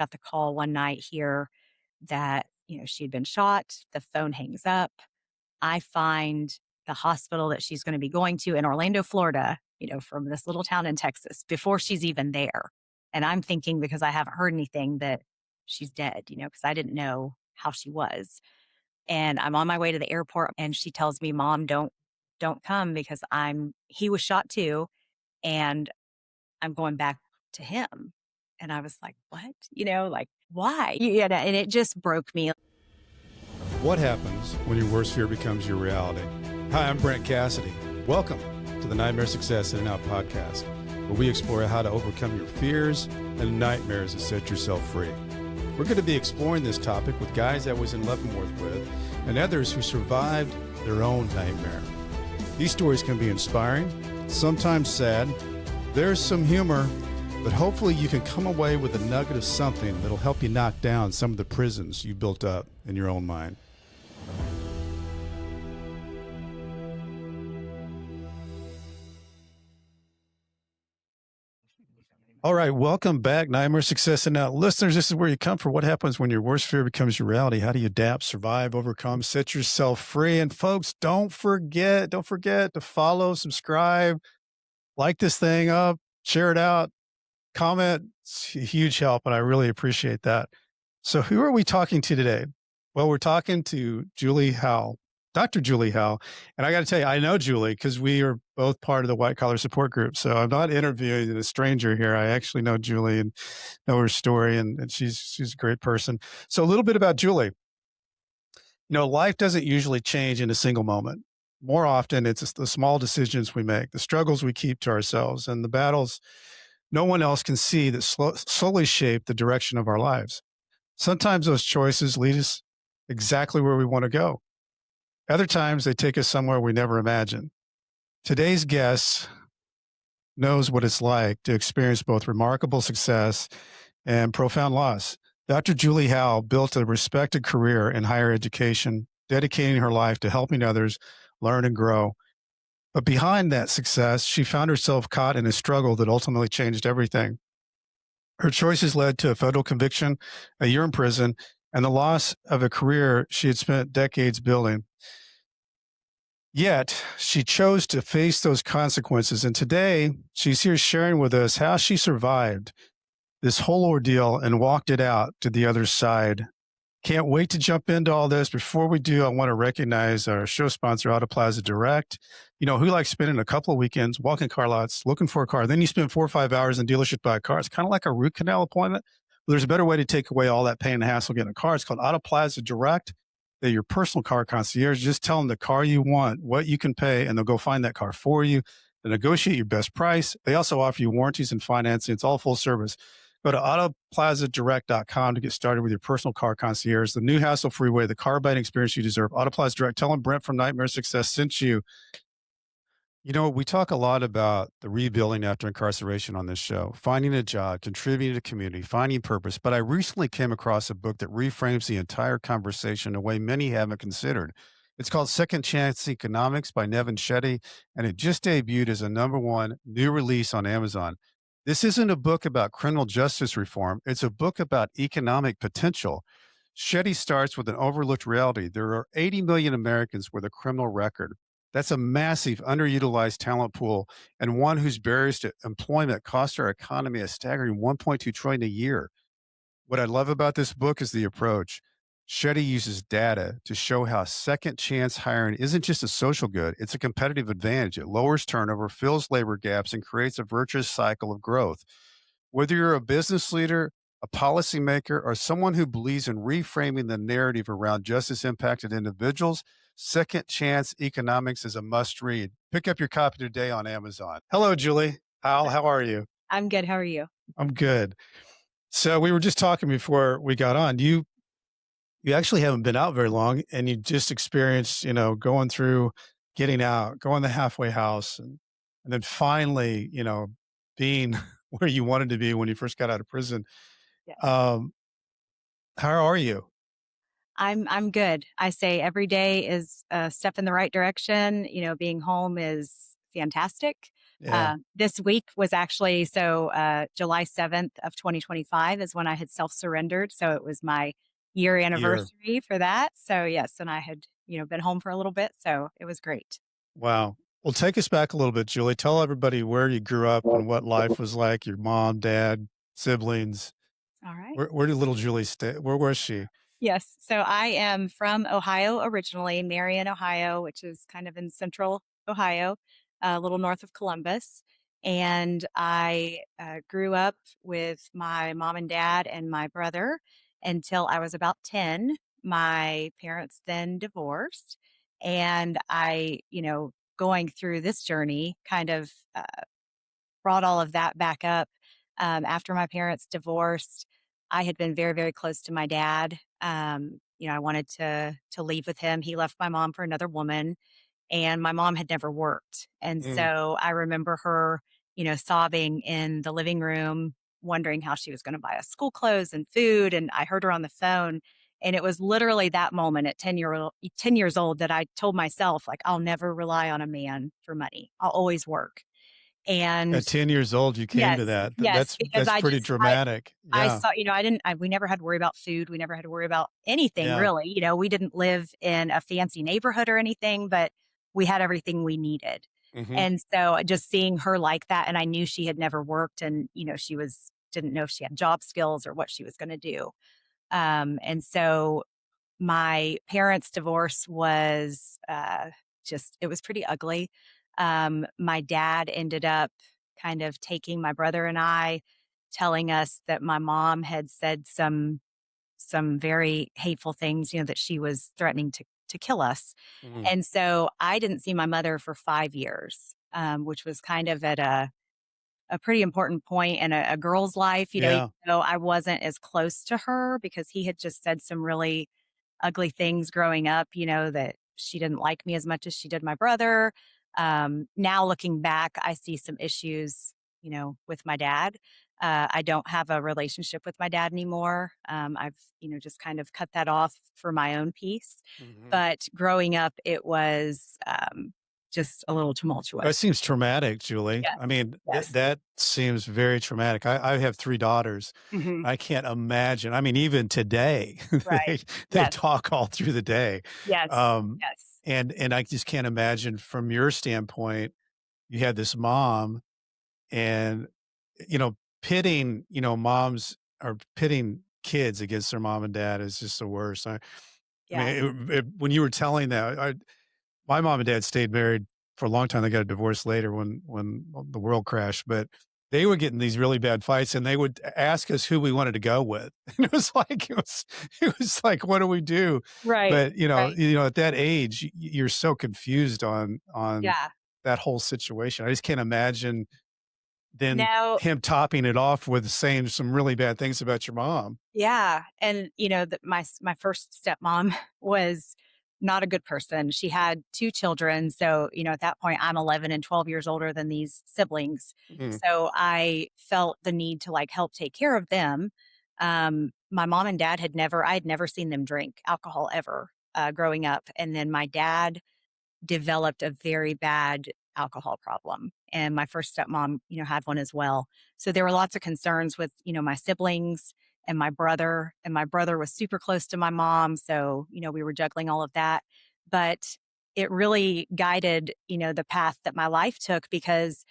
got the call one night here that, she had been shot. The phone hangs up. I find the hospital that she's going to be going to in Orlando, Florida, from this little town in Texas before she's even there. And I'm thinking because I haven't heard anything that she's dead, because I didn't know how she was. And I'm on my way to the airport and she tells me, "Mom, don't come because he was shot too and I'm going back to him." And I was like, "What?" Like, why? Yeah, and it just broke me. What happens when your worst fear becomes your reality? Hi, I'm Brent Cassidy. Welcome to the Nightmare Success In and Out podcast, where we explore how to overcome your fears and nightmares and set yourself free. We're going to be exploring this topic with guys I was in Leavenworth with and others who survived their own nightmare. These stories can be inspiring, sometimes sad. There's some humor, but hopefully you can come away with a nugget of something that'll help you knock down some of the prisons you built up in your own mind. All right, welcome back, Nightmare Success and Out listeners. This is where you come for what happens when your worst fear becomes your reality. How do you adapt, survive, overcome, set yourself free? And folks, don't forget to follow, subscribe, like this thing up, share it out, comment. It's a huge help, and I really appreciate that. So who are we talking to today? Well, we're talking to Julie Howell, Dr. Julie Howell. And I got to tell you, I know Julie because we are both part of the White Collar Support Group. So I'm not interviewing a stranger here. I actually know Julie and know her story, and she's a great person. So a little bit about Julie. Life doesn't usually change in a single moment. More often, it's the small decisions we make, the struggles we keep to ourselves, and the battles no one else can see that slowly shape the direction of our lives. Sometimes those choices lead us exactly where we want to go. Other times they take us somewhere we never imagined. Today's guest knows what it's like to experience both remarkable success and profound loss. Dr. Julie Howell built a respected career in higher education, dedicating her life to helping others learn and grow. But behind that success, she found herself caught in a struggle that ultimately changed everything. Her choices led to a federal conviction, a year in prison, and the loss of a career she had spent decades building. Yet, she chose to face those consequences. And today, she's here sharing with us how she survived this whole ordeal and walked it out to the other side. Can't wait to jump into all this. Before we do, I want to recognize our show sponsor, Auto Plaza Direct. Who likes spending a couple of weekends walking car lots, looking for a car? Then you spend 4 or 5 hours in dealership to buy a car. It's kind of like a root canal appointment. Well, there's a better way to take away all that pain and hassle getting a car. It's called Auto Plaza Direct. They're your personal car concierge. Just tell them the car you want, what you can pay, and they'll go find that car for you. They negotiate your best price. They also offer you warranties and financing. It's all full service. Go to autoplazadirect.com to get started with your personal car concierge, the new hassle-free way, the car buying experience you deserve. Auto Plaza Direct. Tell them Brent from Nightmare Success sent you. We talk a lot about the rebuilding after incarceration on this show, finding a job, contributing to the community, finding purpose. But I recently came across a book that reframes the entire conversation in a way many haven't considered. It's called Second Chance Economics by Nevin Shetty, and it just debuted as a #1 new release on Amazon. This isn't a book about criminal justice reform. It's a book about economic potential. Shetty starts with an overlooked reality. There are 80 million Americans with a criminal record. That's a massive underutilized talent pool and one whose barriers to employment cost our economy a staggering $1.2 trillion a year. What I love about this book is the approach. Shetty uses data to show how second chance hiring isn't just a social good, it's a competitive advantage. It lowers turnover, fills labor gaps, and creates a virtuous cycle of growth. Whether you're a business leader, a policymaker, or someone who believes in reframing the narrative around justice impacted individuals, Second Chance Economics is a must read. Pick up your copy today on Amazon. Hello, Julie. How are you? I'm good. How are you? I'm good. So we were just talking before we got on. You actually haven't been out very long, and you just experienced, going through, getting out, going the halfway house, and then finally, being where you wanted to be when you first got out of prison. Yes. How are you? I'm good. I say every day is a step in the right direction. Being home is fantastic. Yeah. This week was actually July 7th of 2025 is when I had self-surrendered, so it was my year Year. anniversary for that. So, yes, and I had, been home for a little bit, so it was great. Wow. Well, take us back a little bit, Julie. Tell everybody where you grew up and what life was like, your mom, dad, siblings. All right. Where did little Julie stay? Where was she? Yes. So I am from Ohio originally, Marion, Ohio, which is kind of in central Ohio, a little north of Columbus. And I grew up with my mom and dad and my brother until I was about 10. My parents then divorced. And going through this journey kind of brought all of that back up. After my parents divorced, I had been very, very close to my dad. I wanted to leave with him. He left my mom for another woman, and my mom had never worked. And Mm. so I remember her, sobbing in the living room, wondering how she was going to buy us school clothes and food. And I heard her on the phone. And it was literally that moment at 10 years old that I told myself, like, I'll never rely on a man for money. I'll always work. And At 10 years old, you came yes, to that. yes, because That's I pretty just dramatic. I Yeah. saw, we never had to worry about food. We never had to worry about anything Yeah. really. We didn't live in a fancy neighborhood or anything, but we had everything we needed. Mhm. And so just seeing her like that, and I knew she had never worked and, didn't know if she had job skills or what she was going to do. And so my parents' divorce was it was pretty ugly. My dad ended up kind of taking my brother and I, telling us that my mom had said some very hateful things, that she was threatening to kill us. Mhm. And so I didn't see my mother for 5 years, which was kind of at a pretty important point in a girl's life, even Yeah. though I wasn't as close to her because he had just said some really ugly things growing up, that she didn't like me as much as she did my brother. Now looking back, I see some issues, with my dad. I don't have a relationship with my dad anymore. I've, just kind of cut that off for my own peace. Mhm. But growing up, it was just a little That tumultuous. seems traumatic, Julie. Yes. I mean, Yes. that seems very traumatic. I have 3 daughters. Hmm. I can't imagine. I mean, even today, Right. they Yes. talk all through the day. Yes. Um, Yes. and I just can't imagine from your standpoint, you had this mom and, you know, pitting, moms or pitting kids against their mom and dad is just the worst. I mean, Yeah. when you were telling that, my mom and dad stayed married for a long time. They got a divorce later when the world crashed, but they would get in these really bad fights, and they would ask us who we wanted to go with. And it was like, what do we do? Right. But Right. at that age, you're so confused on Yeah. that whole situation. I just can't imagine then Now, him topping it off with saying some really bad things about your mom. yeah, and my first stepmom was not a good person. She had 2 children, so, at that point, I'm 11 and 12 years older than these siblings. Mhm. So I felt the need to, like, help take care of them. My mom and dad I had never seen them drink alcohol ever, growing up, and then my dad developed a very bad alcohol problem. And my first stepmom, had one as well. So there were lots of concerns with, my siblings and my brother was super close to my mom. So, we were juggling all of that. But it really guided, the path that my life took because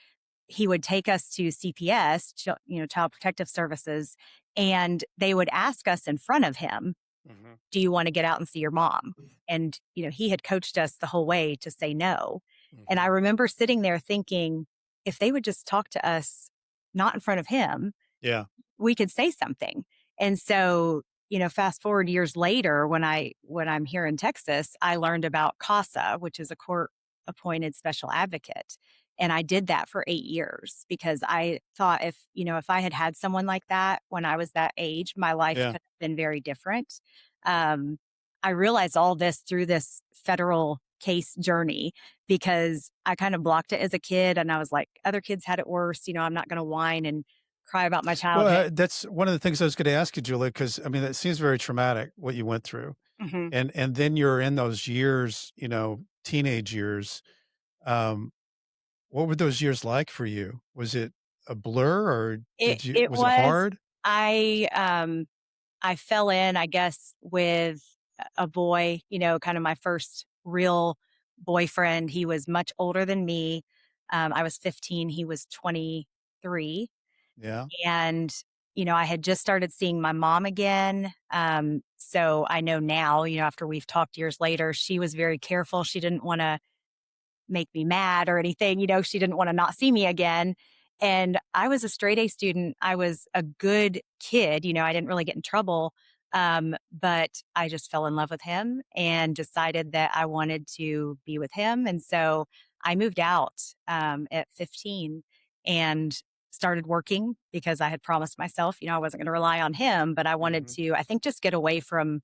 he would take us to CPS, Child Protective Services, and they would ask us in front of him, Mhm. do you want to get out and see your mom? And, he had coached us the whole way to say no. And I Mhm. remember sitting there thinking, if they would just talk to us, not in front of him, Yeah. we could say something. And so, fast forward years later, when I'm here in Texas, I learned about CASA, which is a court appointed special advocate. And I did that for 8 years because I thought if I had had someone like that when I was that age, my life Yeah. could have been very different. Um, I realized all this through this federal case journey because I kind of blocked it as a kid and I was like, other kids had it worse. I'm not going to whine and cry about my Well, childhood. that's one of the things I was gonna ask you, Julie, because I mean, that seems very traumatic what you went through. Mhm. And then you're in those years, teenage years. Um, What were those years like for you? Was it a blur or It it was it was hard? I, I fell in, I guess, with a boy, kind of my first real boyfriend. He was much older than me. I was 15, he was 23. Yeah. And, I had just started seeing my mom again. So I know now, after we've talked years later, she was very careful. She didn't want to make me mad or anything. She didn't want to not see me again. And I was a straight A student. I was a good kid. I didn't really get in trouble. But I just fell in love with him and decided that I wanted to be with him. And so I moved out at 15 and started working because I had promised myself, I wasn't going to rely on him, but I wanted Mhm. to, I think, just get away from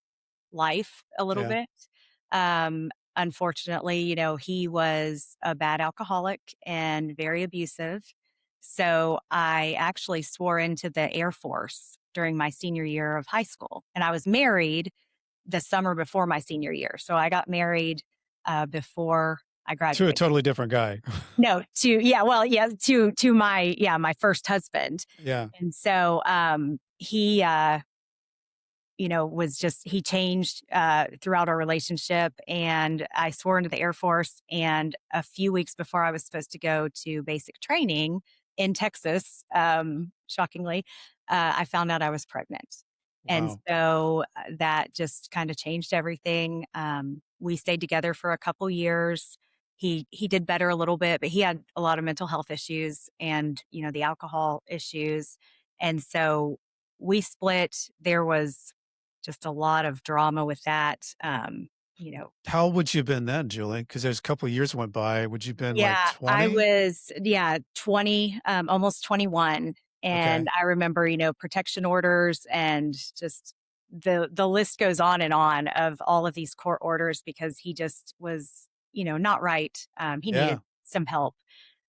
life a little Yeah. bit. Unfortunately, he was a bad alcoholic and very abusive. So I actually swore into the Air Force during my senior year of high school. And I was married the summer before my senior year. So I got married before I To a graduated. totally different guy. No, to my first husband. Yeah. And so he was just he changed throughout our relationship. And I swore into the Air Force. And a few weeks before I was supposed to go to basic training in Texas, shockingly, I found out I was pregnant. And Wow. so that just kind of changed everything. We stayed together for a couple years. He did better a little bit, but he had a lot of mental health issues and the alcohol issues. And so we split. There was just a lot of drama with that. You know, How old would you have been then, Julie? Because there's a couple of years went by. Would you have been like yeah, I 20? was, 20, almost 21. And Okay. I remember, protection orders and just the list goes on of all of these court orders because he just was, not right. He needed Yeah. some help.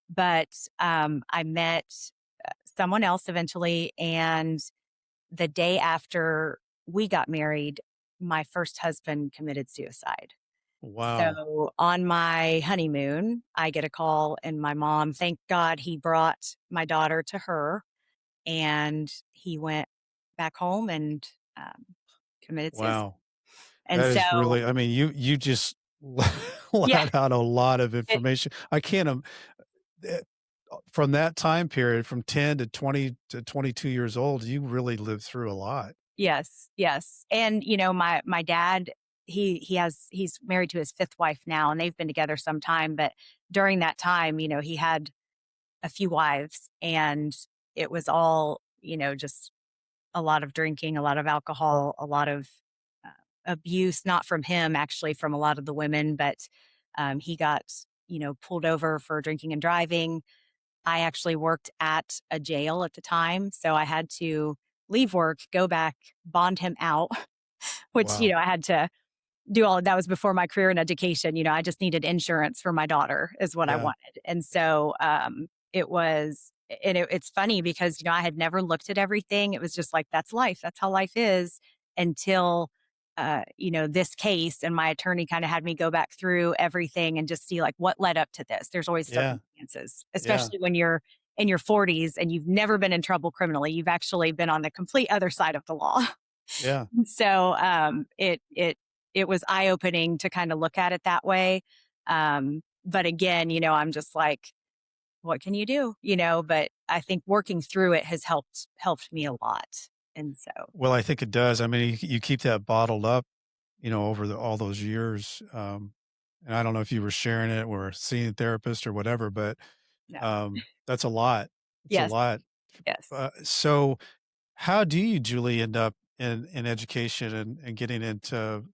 But I met someone else eventually. And the day after we got married, my first husband committed suicide. Wow. So on my honeymoon, I get a call, and my mom, thank God he brought my daughter to her, and he went back home and um, committed suicide. Wow. And That so, is really, I mean, you just yeah, let out a lot of it, information. I can't eh, from that time period, from 10 to 20 to 22 years old, you really lived through a lot. yes, yes. And my dad, he's married to his fifth wife now, and they've been together some time. But during that time, he had a few wives, and it was all just a lot of drinking, a lot of alcohol, a lot of uh, abuse, not from him, actually, from a lot of the women, but he got, pulled over for drinking and driving. I actually worked at a jail at the time. So I had to leave work, go back, bond him out, which, Wow. I had to do all of that. Was before my career in education. I just needed insurance for my daughter is what I Yeah. wanted. And so it was, and it's funny because, I had never looked at everything. It was just like, that's life. That's how life is until, this case, and my attorney kind of had me go back through everything and just see like what led up to this. There's always Yeah. circumstances, Yeah. especially when you're in your 40s and you've never been in trouble criminally. You've actually been on the complete other side of the law. Yeah. So it was eye opening to kind of look at it that way. But again, I'm just like, what can you do? But I think working through it has helped me a lot. And so Well, I think it does. I mean, you keep that bottled up, over all those years. And I don't know if you were sharing it or seeing a therapist or whatever, but no. that's a lot. It's a Yes. lot. Yes. So how do you, Julie, end up in education and getting into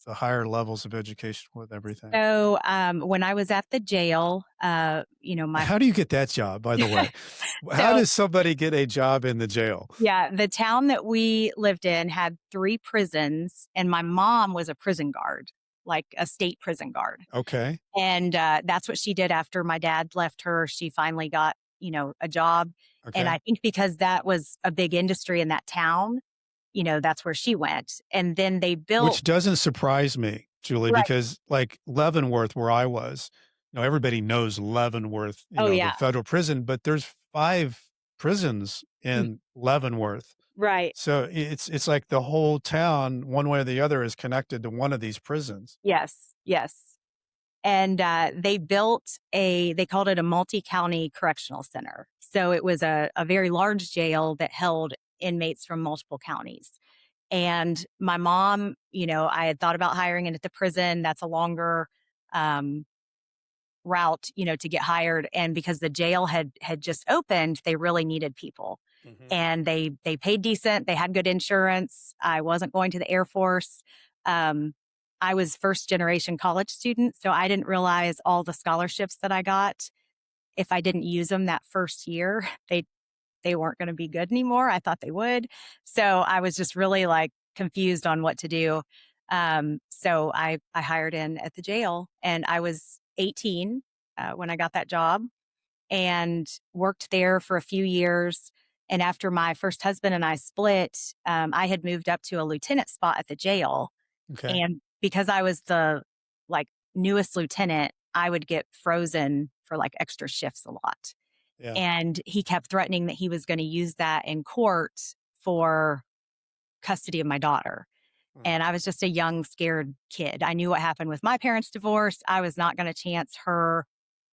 the higher levels of education with everything? So when I was at the jail, my How do you get that job, by the way? How so does somebody get a job in the jail? yeah, the town that we lived in had 3 prisons, and my mom was a prison guard, like a state prison guard. Okay. And that's what she did after my dad left her. She finally got, a job. And Okay. I think because that was a big industry in that town, that's where she went. And then they built Which doesn't surprise me, Julie, right. because like Leavenworth, where I was, everybody knows Leavenworth, Oh, the yeah. federal prison, but there's 5 prisons Mm, in Leavenworth. right. So it's like the whole town, one way or the other, is connected to one of these prisons. Yes, yes. And, they called it a multi-county correctional center. So it was a very large jail that held inmates from multiple counties. And my mom, I had thought about hiring in at the prison. That's a longer, um, route, to get hired. And because the jail had just opened, they really needed people. Mhm. And they paid decent, they had good insurance. I wasn't going to the Air Force. Um, I was first generation college student, so I didn't realize all the scholarships that I got. If I didn't use them that first year, they weren't going to be good anymore. I thought they would. So I was just really like confused on what to do. So I hired in at the jail, and I was 18 when I got that job, and worked there for a few years. And after my first husband and I split, I had moved up to a lieutenant spot at the jail. Okay. And because I was the like newest lieutenant, I would get frozen for like extra shifts a lot. Yeah. And he kept threatening that he was going to use that in court for custody of my daughter. Mm. And I was just a young, scared kid. I knew what happened with my parents' divorce. I was not going to chance her,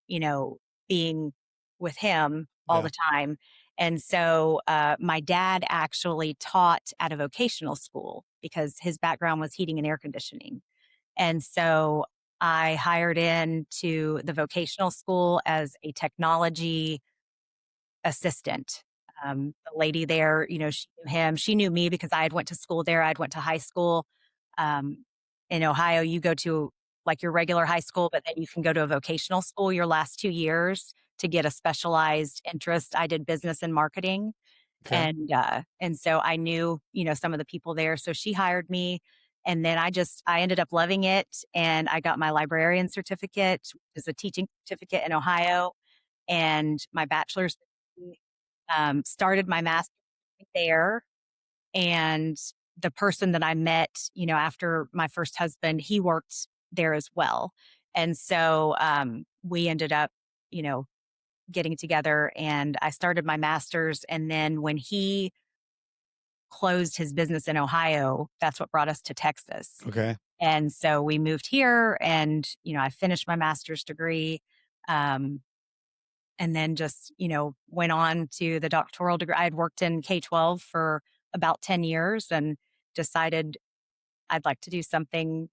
you know, being with him all Yeah. the time. And so my dad actually taught at a vocational school because his background was heating and air conditioning. And so I hired in to the vocational school as a technology assistant. The lady there, she knew him. She knew me because I had went to school there. I'd went to high school. Um, in Ohio, you go to like your regular high school, but then you can go to a vocational school your last 2 years to get a specialized interest. I did business and marketing, Okay. and so I knew some of the people there. So she hired me, and then I ended up loving it, and I got my librarian certificate, which is a teaching certificate in Ohio, and my bachelor's degree. Started my master's there, and the person that I met, after my first husband, he worked there as well. And so we ended up, you know, getting together, and I started my master's. And then when he closed his business in Ohio, that's what brought us to Texas. Okay. And so we moved here, and, I finished my master's degree. Um, and then just, went on to the doctoral degree. I had worked in K-12 for about 10 years and decided I'd like to do something,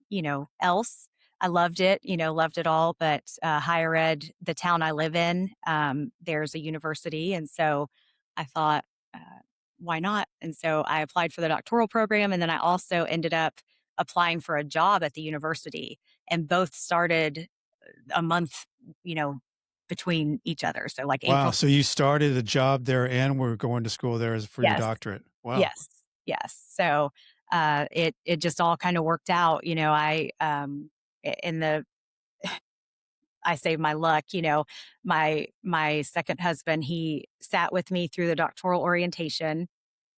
else. I loved it, loved it all, but higher ed, the town I live in, there's a university. And so I thought, uh, why not? And so I applied for the doctoral program. And then I also ended up applying for a job at the university, and both started a month, you know, between each other. So like Wow. April. So you started a job there and were going to school there for your Yes. doctorate. Wow. Yes. Yes. So it just all kind of worked out. In the I say my luck, my second husband, he sat with me through the doctoral orientation,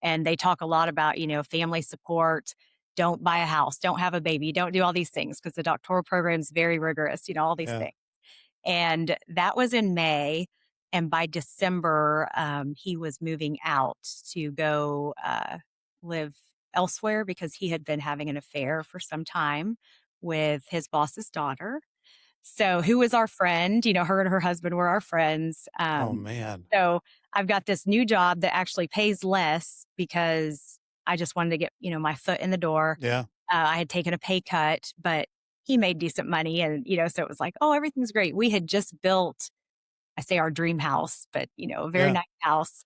and they talk a lot about, family support. Don't buy a house, don't have a baby, don't do all these things because the doctoral program is very rigorous, all these Yeah. things. And that was in May. And by December, he was moving out to go live elsewhere because he had been having an affair for some time with his boss's daughter. So, who was our friend? Her and her husband were our friends. Oh man. So, I've got this new job that actually pays less because I just wanted to get, my foot in the door. Yeah. I had taken a pay cut, but he made decent money. And, so it was like, oh, everything's great. We had just built, I say our dream house, but, a very Yeah. nice house.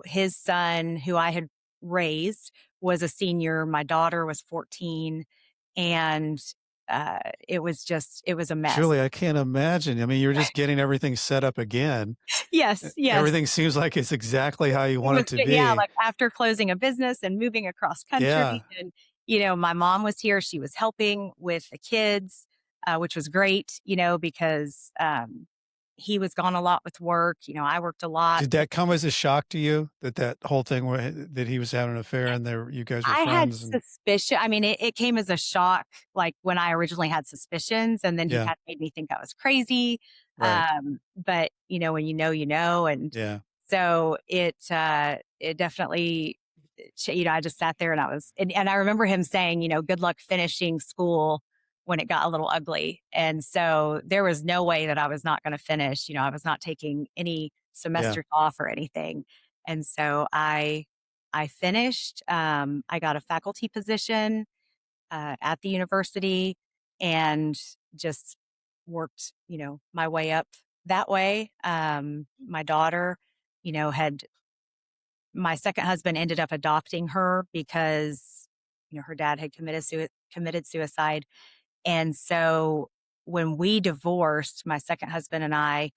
His son, who I had raised, was a senior. My daughter was 14. And it was a mess. Julie, I can't imagine. I mean, you're just getting everything set up again. Yes, yes. Everything seems like it's exactly how you It want was it to good. Yeah, be. like after closing a business and moving across Yeah. country, and, my mom was here. She was helping with the kids, which was great, because he was gone a lot with work. I worked a lot. Did that come as a shock to you that that whole thing that he was having an affair and you guys were I had friends and suspicion. I mean, it came as a shock, like when I originally had suspicions, and then he yeah, kind of made me think I was crazy. right. But when you know, and Yeah. so it definitely, I just sat there and and I remember him saying, good luck finishing school when it got a little ugly. And so there was no way that I was not going to finish. I was not taking any Yeah. semesters off or anything. And so I finished. I got a faculty position at the university and just worked, my way up that way. My daughter, had my second husband ended up adopting her because her dad had committed suicide, and so when we divorced, my second husband and I,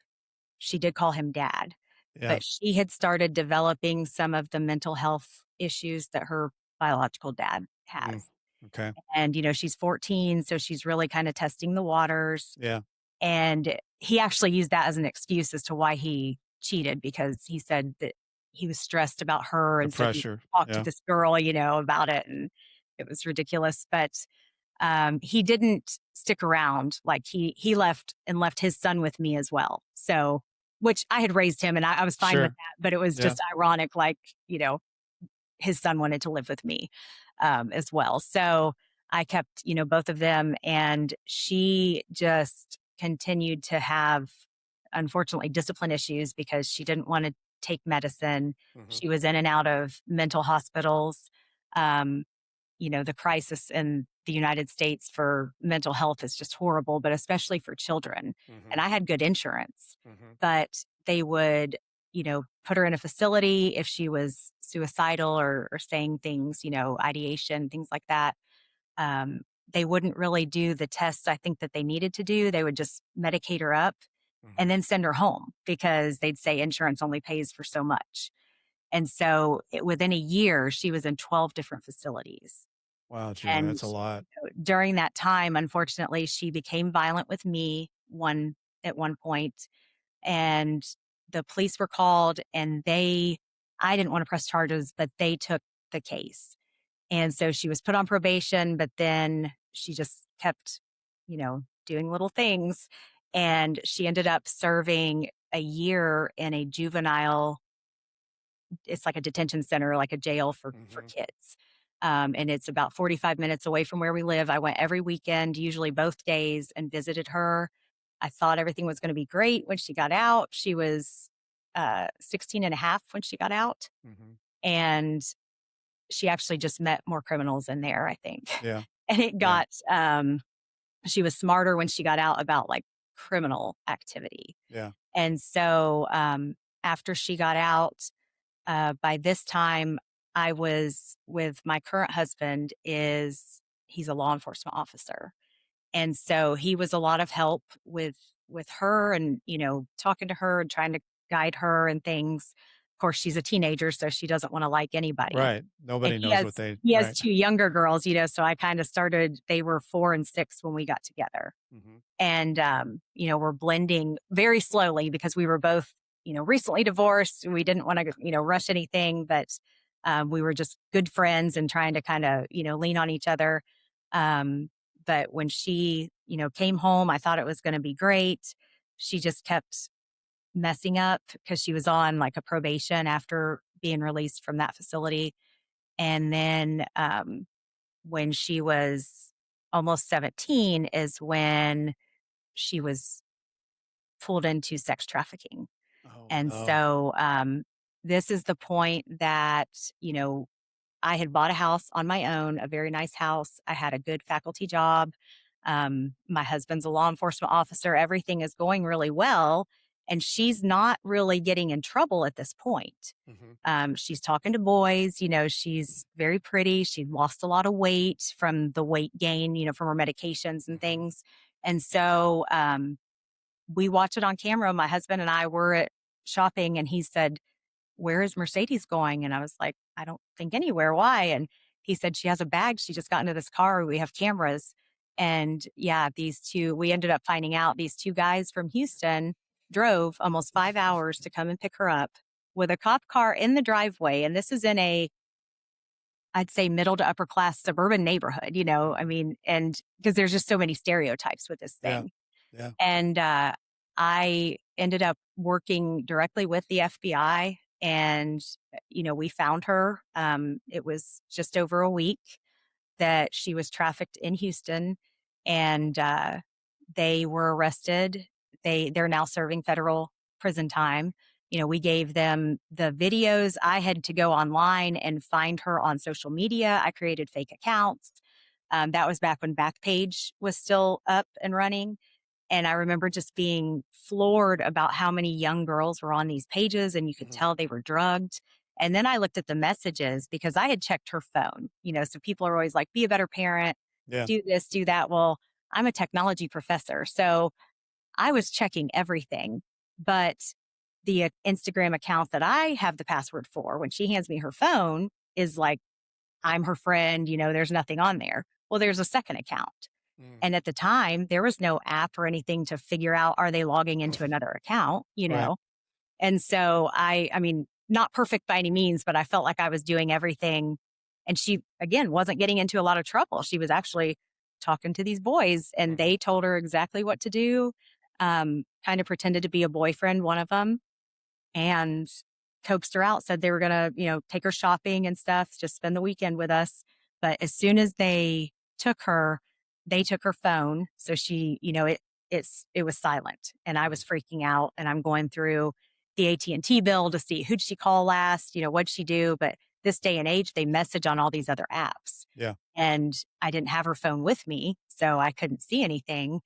she did call him dad, Yeah. but she had started developing some of the mental health issues that her biological dad Mm. has. Okay. And, she's 14, so she's really kind of testing the waters. Yeah. And he actually used that as an excuse as to why he cheated, because he said that he was stressed about her. The And so he pressure. talked to Yeah. this girl, about it. And it was ridiculous. But he didn't stick around. Like he left and left his son with me as well. So, which I had raised him and I was fine with Sure. that. But it was Yeah. just ironic, like, his son wanted to live with me as well. So I kept, both of them. And she just continued to have, unfortunately, discipline issues because she didn't want to take medicine. Mhm. She was in and out of mental hospitals. Um, the crisis in the United States for mental health is just horrible, but especially for children. And Mhm. I had good insurance, Mhm. but they would, put her in a facility if she was suicidal or saying things, ideation, things like that. Um, they wouldn't really do the tests I think that they needed to do. They would just medicate her up and Mhm. then send her home because they'd say insurance only pays for so much. And so within a year, she was in 12 different facilities. Wow, Julie, And that's a lot. during that time, unfortunately, she became violent with me at one point, and the police were called, and I didn't want to press charges, but they took the case. And so she was put on probation, but then she just kept, doing little things. And she ended up serving a year in a juvenile, it's like a detention center, like a jail for Mhm. kids. And it's about 45 minutes away from where we live. I went every weekend, usually both days, and visited her. I thought everything was going to be great when she got out. She was 16 and a half when she got out. Mhm. And she actually just met more criminals in there, I think. Yeah. And it Yeah. got, she was smarter when she got out about like criminal activity. Yeah. And so after she got out, by this time, I was with my current husband. He's a law enforcement officer, and so he was a lot of help with her, and talking to her and trying to guide her and things. Of course, she's a teenager, so she doesn't want to like anybody. Right. And Nobody he knows has what they he has right. two younger girls, so I kind of started. They were 4 and 6 when we got together, Mhm. and we're blending very slowly because we were both recently divorced. We didn't want to rush anything, but we were just good friends and trying to kind of lean on each other. But when she came home, I thought it was going to be great. She just kept messing up because she was on like a probation after being released from that facility. And then when she was almost 17 is when she was pulled into sex trafficking. Oh, And no. so this is the point that, I had bought a house on my own, a very nice house. I had a good faculty job. My husband's a law enforcement officer. Everything is going really well. And she's not really getting in trouble at this point. Mhm. She's talking to boys, she's very pretty. She lost a lot of weight from the weight gain, from her medications and Mhm. things. And so we watch it on camera. My husband and I were at shopping and he said, "Where is Mercedes going?" And I was like, "I don't think anywhere. Why?" And he said, "She has a bag. She just got into this car. We have cameras." And yeah, we ended up finding out these two guys from Houston drove almost 5 hours to come and pick her up with a cop car in the driveway. And this is in a, I'd say, middle to upper class suburban neighborhood, I mean, and because there's just so many stereotypes with this Yeah. thing. Yeah. And I ended up working directly with the FBI, and, we found her. It was just over a week that she was trafficked in Houston, and they were arrested. They're now serving federal prison time. We gave them the videos. I had to go online and find her on social media. I created fake accounts. That was back when Backpage was still up and running. And I remember just being floored about how many young girls were on these pages, and you could Mhm. tell they were drugged. And then I looked at the messages because I had checked her phone, so people are always like, be a better parent, Yeah. do this, do that. Well, I'm a technology professor. So I was checking everything. But the Instagram account that I have the password for, when she hands me her phone, is like, I'm her friend, there's nothing on there. Well, there's a second account. Mm. And at the time, there was no app or anything to figure out, are they logging into another account, Right. And so I mean, not perfect by any means, but I felt like I was doing everything. And she, again, wasn't getting into a lot of trouble. She was actually talking to these boys, and Mhm. they told her exactly what to do. Kind of pretended to be a boyfriend, one of them, and coaxed her out, said they were going to, take her shopping and stuff, just spend the weekend with us. But as soon as took her, they took her phone. So she, it was silent, and I Mhm. was freaking out, and I'm going through the AT&T bill to see who'd she call last, what'd she do. But this day and age, they message on all these other apps, Yeah. and I didn't have her phone with me, so I couldn't see anything.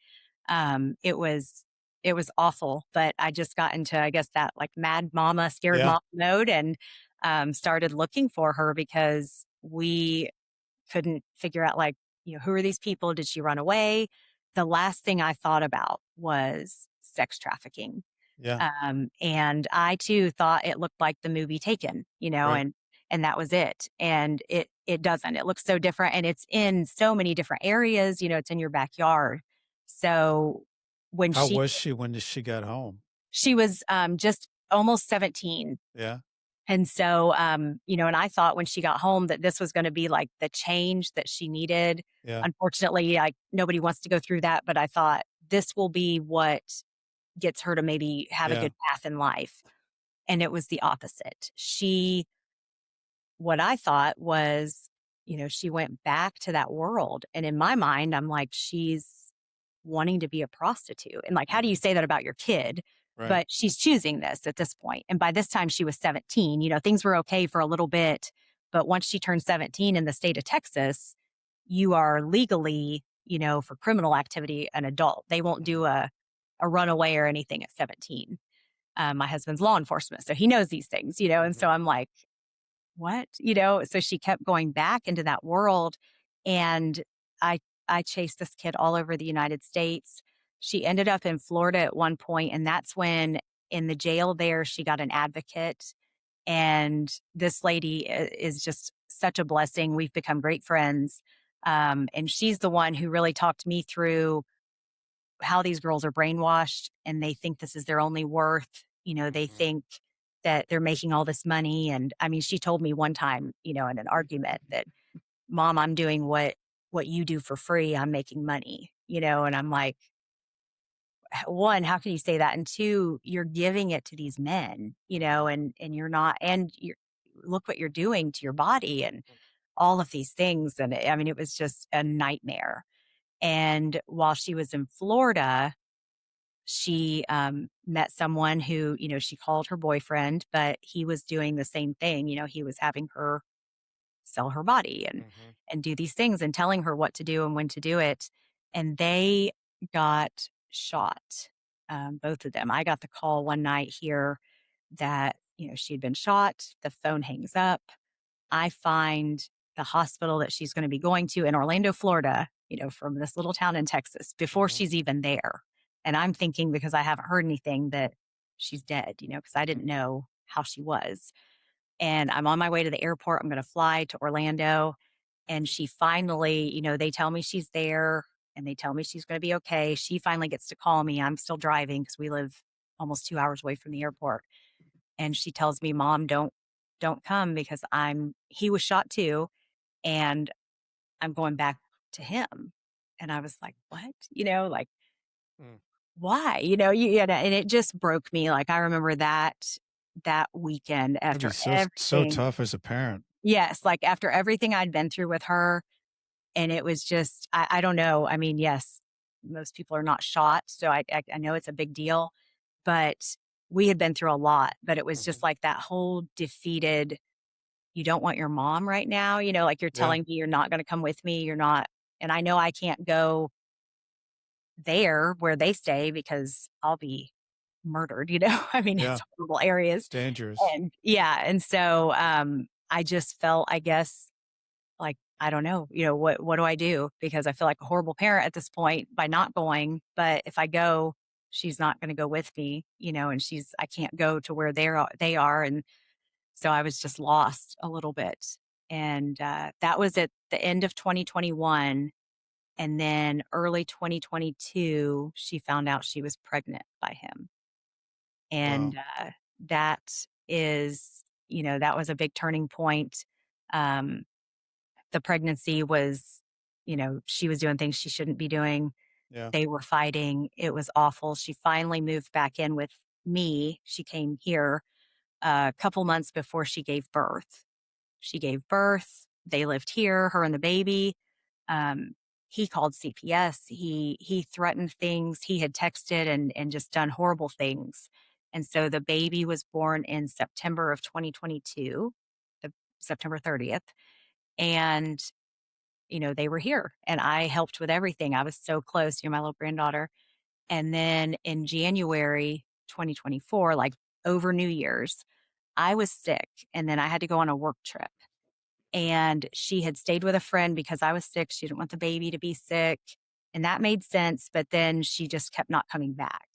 It was awful, but I just got into, I guess, that like mad mama, scared Yeah. mom mode, and started looking for her because we couldn't figure out, like, who are these people? Did she run away? The last thing I thought about was sex trafficking. Yeah. And I too thought it looked like the movie Taken, Right. and that was it. And it doesn't. It looks so different, and it's in so many different areas. It's in your backyard. So when How was she when she got home? she was just almost 17. Yeah. And so, and I thought when she got home that this was going to be like the change that she needed. Yeah. Unfortunately, like, nobody wants to go through that, but I thought this will be what gets her to maybe have a Yeah. good path in life. And it was the opposite. What I thought was, she went back to that world. And in my mind, I'm like, she's wanting to be a prostitute. And like, how do you Mhm. say that about your kid? Right. But she's choosing this at this point. And by this time, she was 17. Things were okay for a little bit. But once she turned 17 in the state of Texas, you are legally, for criminal activity, an adult. They won't Mhm. do a runaway or anything at 17. My husband's law enforcement, so he knows these things, and so Mhm. I'm like, what? So she kept going back into that world, and I I chased this kid all over the United States. She ended up in Florida at one point, and that's when in the jail there she got an advocate, and this lady is just such a blessing. We've become great friends. And she's the one who really talked me through how these girls are brainwashed, and they think this is their only worth. They Mhm. think that they're making all this money. And I mean, she told me one time, in an argument that, Mom, I'm doing what you do for free. I'm making money, and I'm like, one, how can you say that? And two, you're giving it to these men, and you're not, and you're, look what you're doing to your body and all of these things. And I mean, it was just a nightmare. And while she was in Florida, she met someone who, she called her boyfriend, but he was doing the same thing. He was having her sell her body Mhm. and do these things and telling her what to do and when to do it. And they got shot, both of them. I got the call one night here that, she had been shot. The phone hangs up. I find the hospital that she's going to be going to in Orlando, Florida, from this little town in Texas before Mhm. she's even there. And I'm thinking, because I haven't heard anything, that she's dead, because I didn't know how she was. And I'm on my way to the airport. I'm going to fly to Orlando. And she finally, they tell me she's there, and they tell me she's going to be okay. She finally gets to call me. I'm still driving because we live almost 2 hours away from the airport. And she tells me, "Mom, don't come because he was shot too, and I'm going back to him." And I was like, "What?" Like, Mm. "Why?" And it just broke me. Like, I remember that weekend That'd be after so everything. tough as a parent. Yes, like, after everything I'd been through with her, and it was just I don't know. I mean, yes, most people are not shot, so I know it's a big deal, but we had been through a lot, but it was just Mhm. like that whole defeated, "You don't want your mom right now?" Like, "You're Yeah, telling me you're not gonna come with me, you're not." And I know I can't go there where they stay because I'll be murdered. I mean, yeah, it's horrible it's areas. dangerous. And yeah, and so, I just felt, I guess, like, I don't know, what do I do? Because I feel like a horrible parent at this point by not going, but if I go, she's not gonna go with me, and I can't go to where they are, and so I was just lost a little bit. And, that was at the end of 2021, and then early 2022, she found out she was pregnant by him. And, Wow. that that was a big turning point. Um, the pregnancy was, she was doing things she shouldn't be doing. Yeah. They were fighting. It was awful. She finally moved back in with me. She came here a couple months before she gave birth. She gave birth. They lived here, her and the baby. Um, he called CPS. He threatened things. He had texted and just done horrible things. And so the baby was born in September of 2022, the September 30th. And they were here and I helped with everything. I was so close, my little granddaughter. And then in January 2024, like over New Year's, I was sick and then I had to go on a work trip. And she had stayed with a friend because I was sick. She didn't want the baby to be sick. And that made sense. But then she just kept not coming back.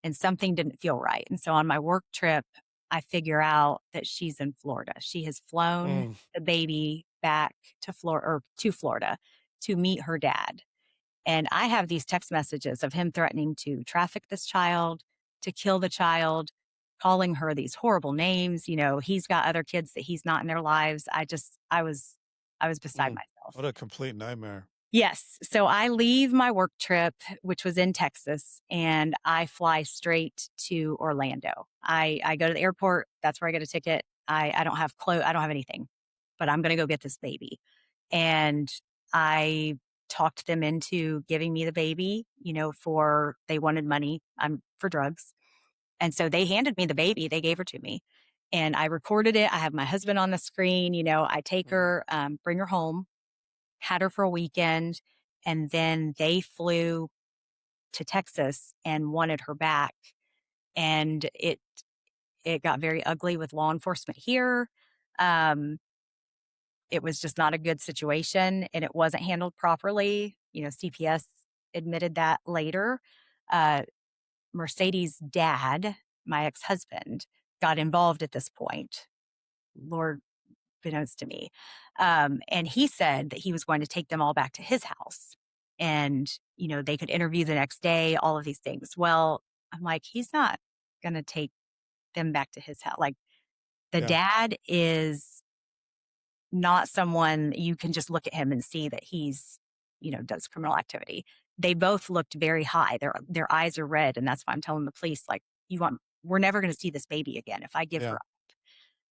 And something didn't feel right. And so on my work trip, I figure out that she's in Florida. She has flown Mm. the baby back to Florida to meet her dad. And I have these text messages of him threatening to traffic this child, to kill the child, calling her these horrible names. He's got other kids that he's not in their lives. I was beside Mm. myself. What a complete nightmare. Yes. So I leave my work trip, which was in Texas, and I fly straight to Orlando. I go to the airport. That's where I get a ticket. I don't have clothes. I don't have anything, but I'm going to go get this baby. And I talked them into giving me the baby, for they wanted money. For drugs. And so they handed me the baby. They gave her to me. And I recorded it. I have my husband on the screen. I take Mhm. her, bring her home, had her for a weekend, and then they flew to Texas and wanted her back. And it got very ugly with law enforcement here. Um, it was just not a good situation and it wasn't handled properly. CPS admitted that later. Uh, Mercedes' dad, my ex-husband, got involved at this point. Lord beknownst to me. And he said that he was going to take them all back to his house and, they could interview the next day, all of these things. Well, I'm like, he's not going to take them back to his house. Like, the Yeah, dad is not someone you can just look at him and see that does criminal activity. They both looked very high. Their eyes are red. And that's why I'm telling the police, like, we're never going to see this baby again if I give her yeah. up.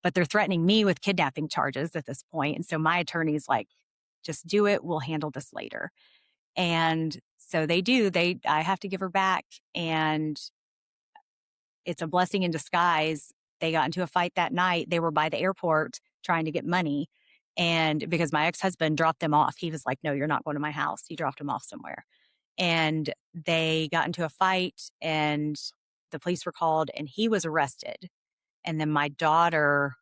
But they're threatening me with kidnapping charges at this point. And so my attorney's like, just do it. We'll handle this later. And so they do. I have to give her back. And it's a blessing in disguise. They got into a fight that night. They were by the airport trying to get money. And because my ex husband dropped them off, he was like, no, you're not going to my house. He dropped them off somewhere. And they got into a fight, and the police were called, and he was arrested. And then my daughter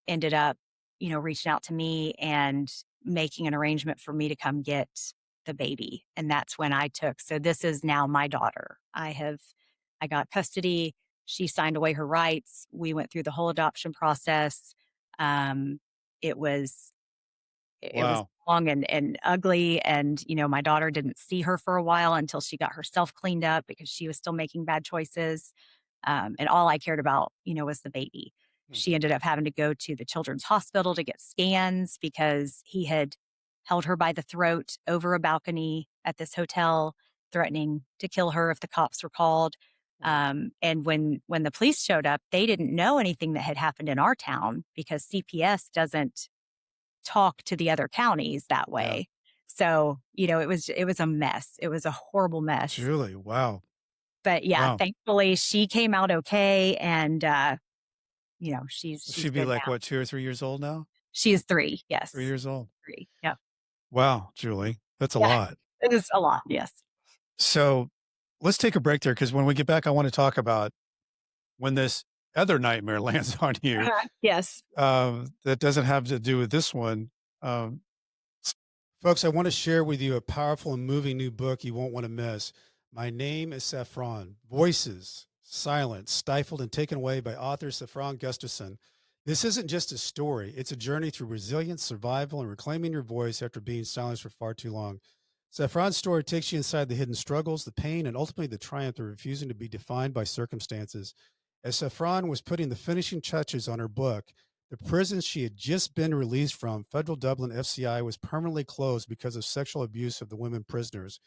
ended up, reaching out to me and making an arrangement for me to come get the baby. And that's when so this is now my daughter. I got custody. She signed away her rights. We went through the whole adoption process. Um, it was, it was Wow. long and ugly. And, my daughter didn't see her for a while until she got herself cleaned up because she was still making bad choices. And all I cared about, was the baby. Hmm. She ended up having to go to the children's hospital to get scans because he had held her by the throat over a balcony at this hotel, threatening to kill her if the cops were called. Hmm. And when the police showed up, they didn't know anything that had happened in our town because CPS doesn't talk to the other counties that Yeah. way. So, it was a mess. It was a horrible mess. Julie, wow. But yeah, Wow. thankfully she came out okay and she's She'd be good like, now. what, 2 or 3 years old now? She is 3. 3 Yes. years old. 3. Yep. Wow, Julie, that's a Yeah. lot. It is a lot. Yes. So let's take a break there because when we get back, I want to talk about when this other nightmare lands on you Yes. that doesn't have to do with this one. Um, Folks, I want to share with you a powerful and moving new book you won't want to miss. My Name is Saffron: Voices, Silenced, Stifled, and Taken Away by author Saffron Gustafson. This isn't just a story, it's a journey through resilience, survival, and reclaiming your voice after being silenced for far too long. Saffron's story takes you inside the hidden struggles, the pain, and ultimately the triumph of refusing to be defined by circumstances. As Saffron was putting the finishing touches on her book, the prison she had just been released from, Federal Dublin FCI, was permanently closed because of sexual abuse of the women prisoners.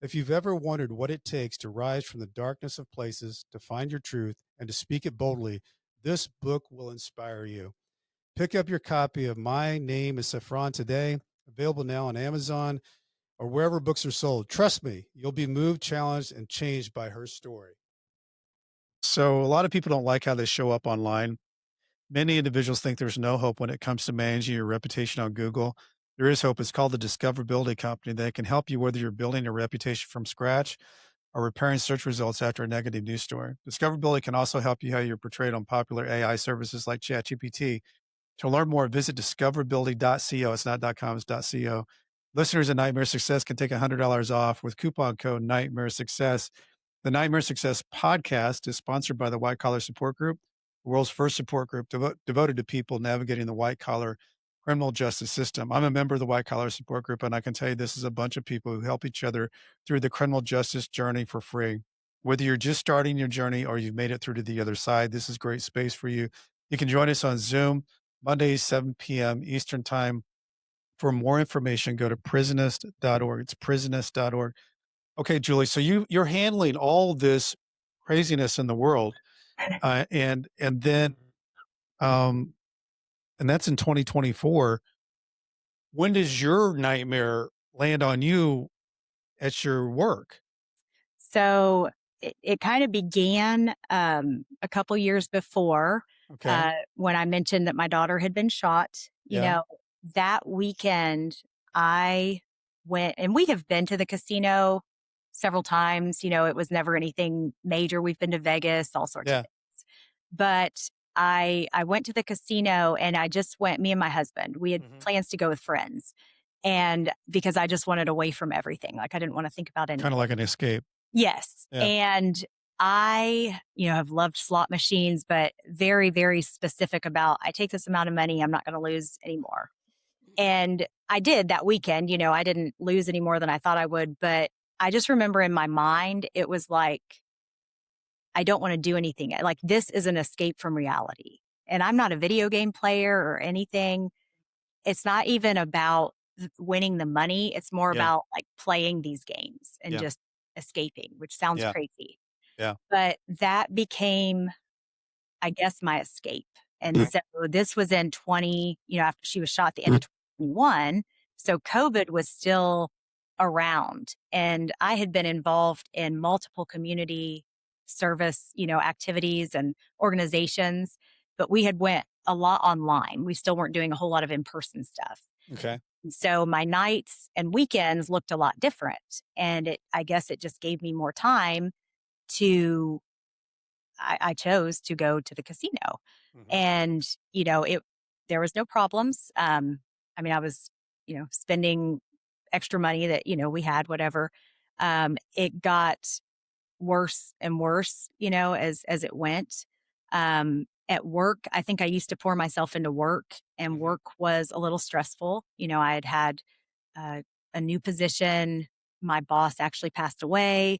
If you've ever wondered what it takes to rise from the darkness of places, to find your truth, and to speak it boldly, this book will inspire you. Pick up your copy of My Name is Saffron today, available now on Amazon or wherever books are sold. Trust me, you'll be moved, challenged, and changed by her story. So, a lot of people don't like how they show up online. Many individuals think there's no hope when it comes to managing your reputation on Google. There is hope. It's called the Discoverability Company. That can help you whether you're building a reputation from scratch or repairing search results after a negative news story. Discoverability can also help you how you're portrayed on popular AI services like ChatGPT. To learn more, visit discoverability.co. It's not .com, it's .co. Listeners of Nightmare Success can take $100 off with coupon code Nightmare Success. The Nightmare Success podcast is sponsored by the White Collar Support Group, the world's first support group devoted to people navigating the white collar criminal justice system. I'm a member of the White Collar Support Group, and I can tell you this is a bunch of people who help each other through the criminal justice journey for free. Whether you're just starting your journey or you've made it through to the other side, this is great space for you. You can join us on Zoom Mondays, 7 p.m. Eastern Time. For more information, go to prisonist.org. It's prisonist.org. Okay, Julie. So you're handling all this craziness in the world, and then um, and that's in 2024. When does your nightmare land on you at your work? So it kind of began a couple years before Okay. when I mentioned that my daughter had been shot. Yeah. That weekend I went, and we have been to the casino several times. It was never anything major. We've been to Vegas, all sorts of Yeah. things. But I went to the casino and I just went, me and my husband, we had Hmm. plans to go with friends. And because I just wanted away from everything, like I didn't want to think about Kind of anything. like an escape. Yes, Yeah. and I, have loved slot machines, but very, very specific about, I take this amount of money, I'm not gonna lose anymore. And I did that weekend. I didn't lose any more than I thought I would, but I just remember in my mind, it was like, I don't wanna do anything. Like, this is an escape from reality, and I'm not a video game player or anything. It's not even about winning the money, it's more Yeah. about, like, playing these games and Yeah. just escaping, which sounds Yeah. crazy. Yeah. But that became, I guess, my escape. And so this was in 20, after she was shot at the end of 2021. So COVID was still around. And I had been involved in multiple community service, activities and organizations, but we had went a lot online. We still weren't doing a whole lot of in-person stuff. Okay. So my nights and weekends looked a lot different. And I guess it just gave me more time to I chose to go to the casino. Hmm. And, there was no problems. I mean, I was, spending extra money that, we had, whatever. It got worse and worse, as it went. At work, I think I used to pour myself into work, and Hmm. work was a little stressful. I had uh, a new position. My boss actually passed away.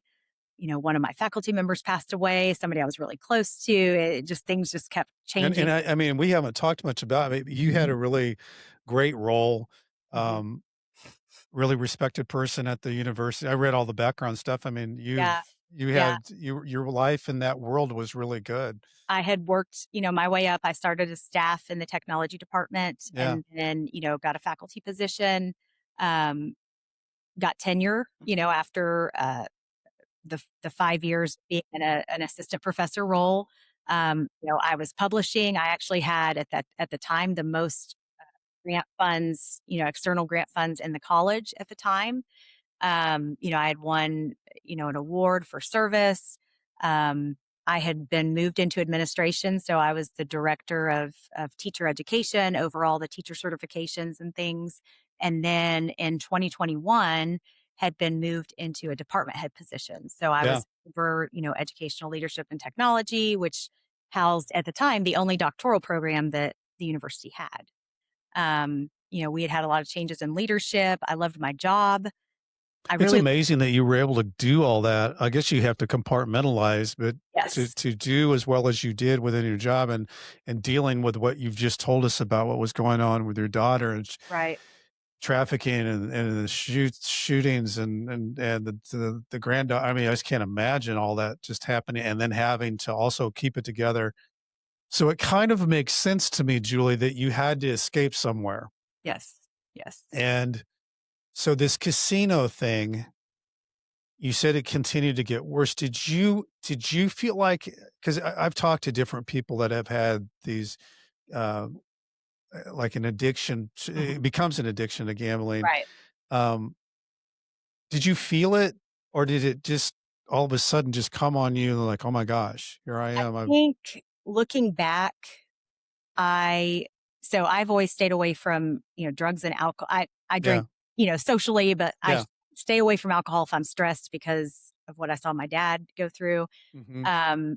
one of my faculty members passed away, somebody I was really close to. Things just kept And changing. I mean, we haven't talked much about it. You had a really great role, Mhm. um, really respected person at the university. I read all the background stuff. I mean, Yeah. you Yeah. had your life in that world was really good. I had worked, my way up. I started as staff in the technology department Yeah. and then, got a faculty position, um, got tenure, after the 5 years being in an assistant professor role. I was publishing. I actually had at the time the most grant funds, external grant funds in the college at the time. I had won, an award for service. Um, I had been moved into administration, so I was the director of teacher education, over all the teacher certifications and things. And then in 2021, had been moved into a department head position. So I Yeah. was over, educational leadership and technology, which housed at the time the only doctoral program that the university had. We had a lot of changes in leadership. I loved my job. I It's really amazing that you were able to do all that. I guess you have to compartmentalize, but Yes, to do as well as you did within your job and dealing with what you've just told us about what was going on with your daughter and right. trafficking and the shootings and the granddaughter. I mean, I just can't imagine all that just happening and then having to also keep it together. So it kind of makes sense to me, Julie, that you had to escape somewhere. Yes, yes. And so this casino thing, you said it continued to get worse. Did you feel like, because I've talked to different people that have had these uh, like an addiction, Mhm. it becomes an addiction to gambling. Right. Um, did you feel it, or did it just all of a sudden just come on you like, oh my gosh, here I I am. think looking back, I so I've always stayed away from, drugs and alcohol. I Yeah, drink, socially, but I yeah. stay away from alcohol if I'm stressed because of what I saw my dad go through. Hmm. Um,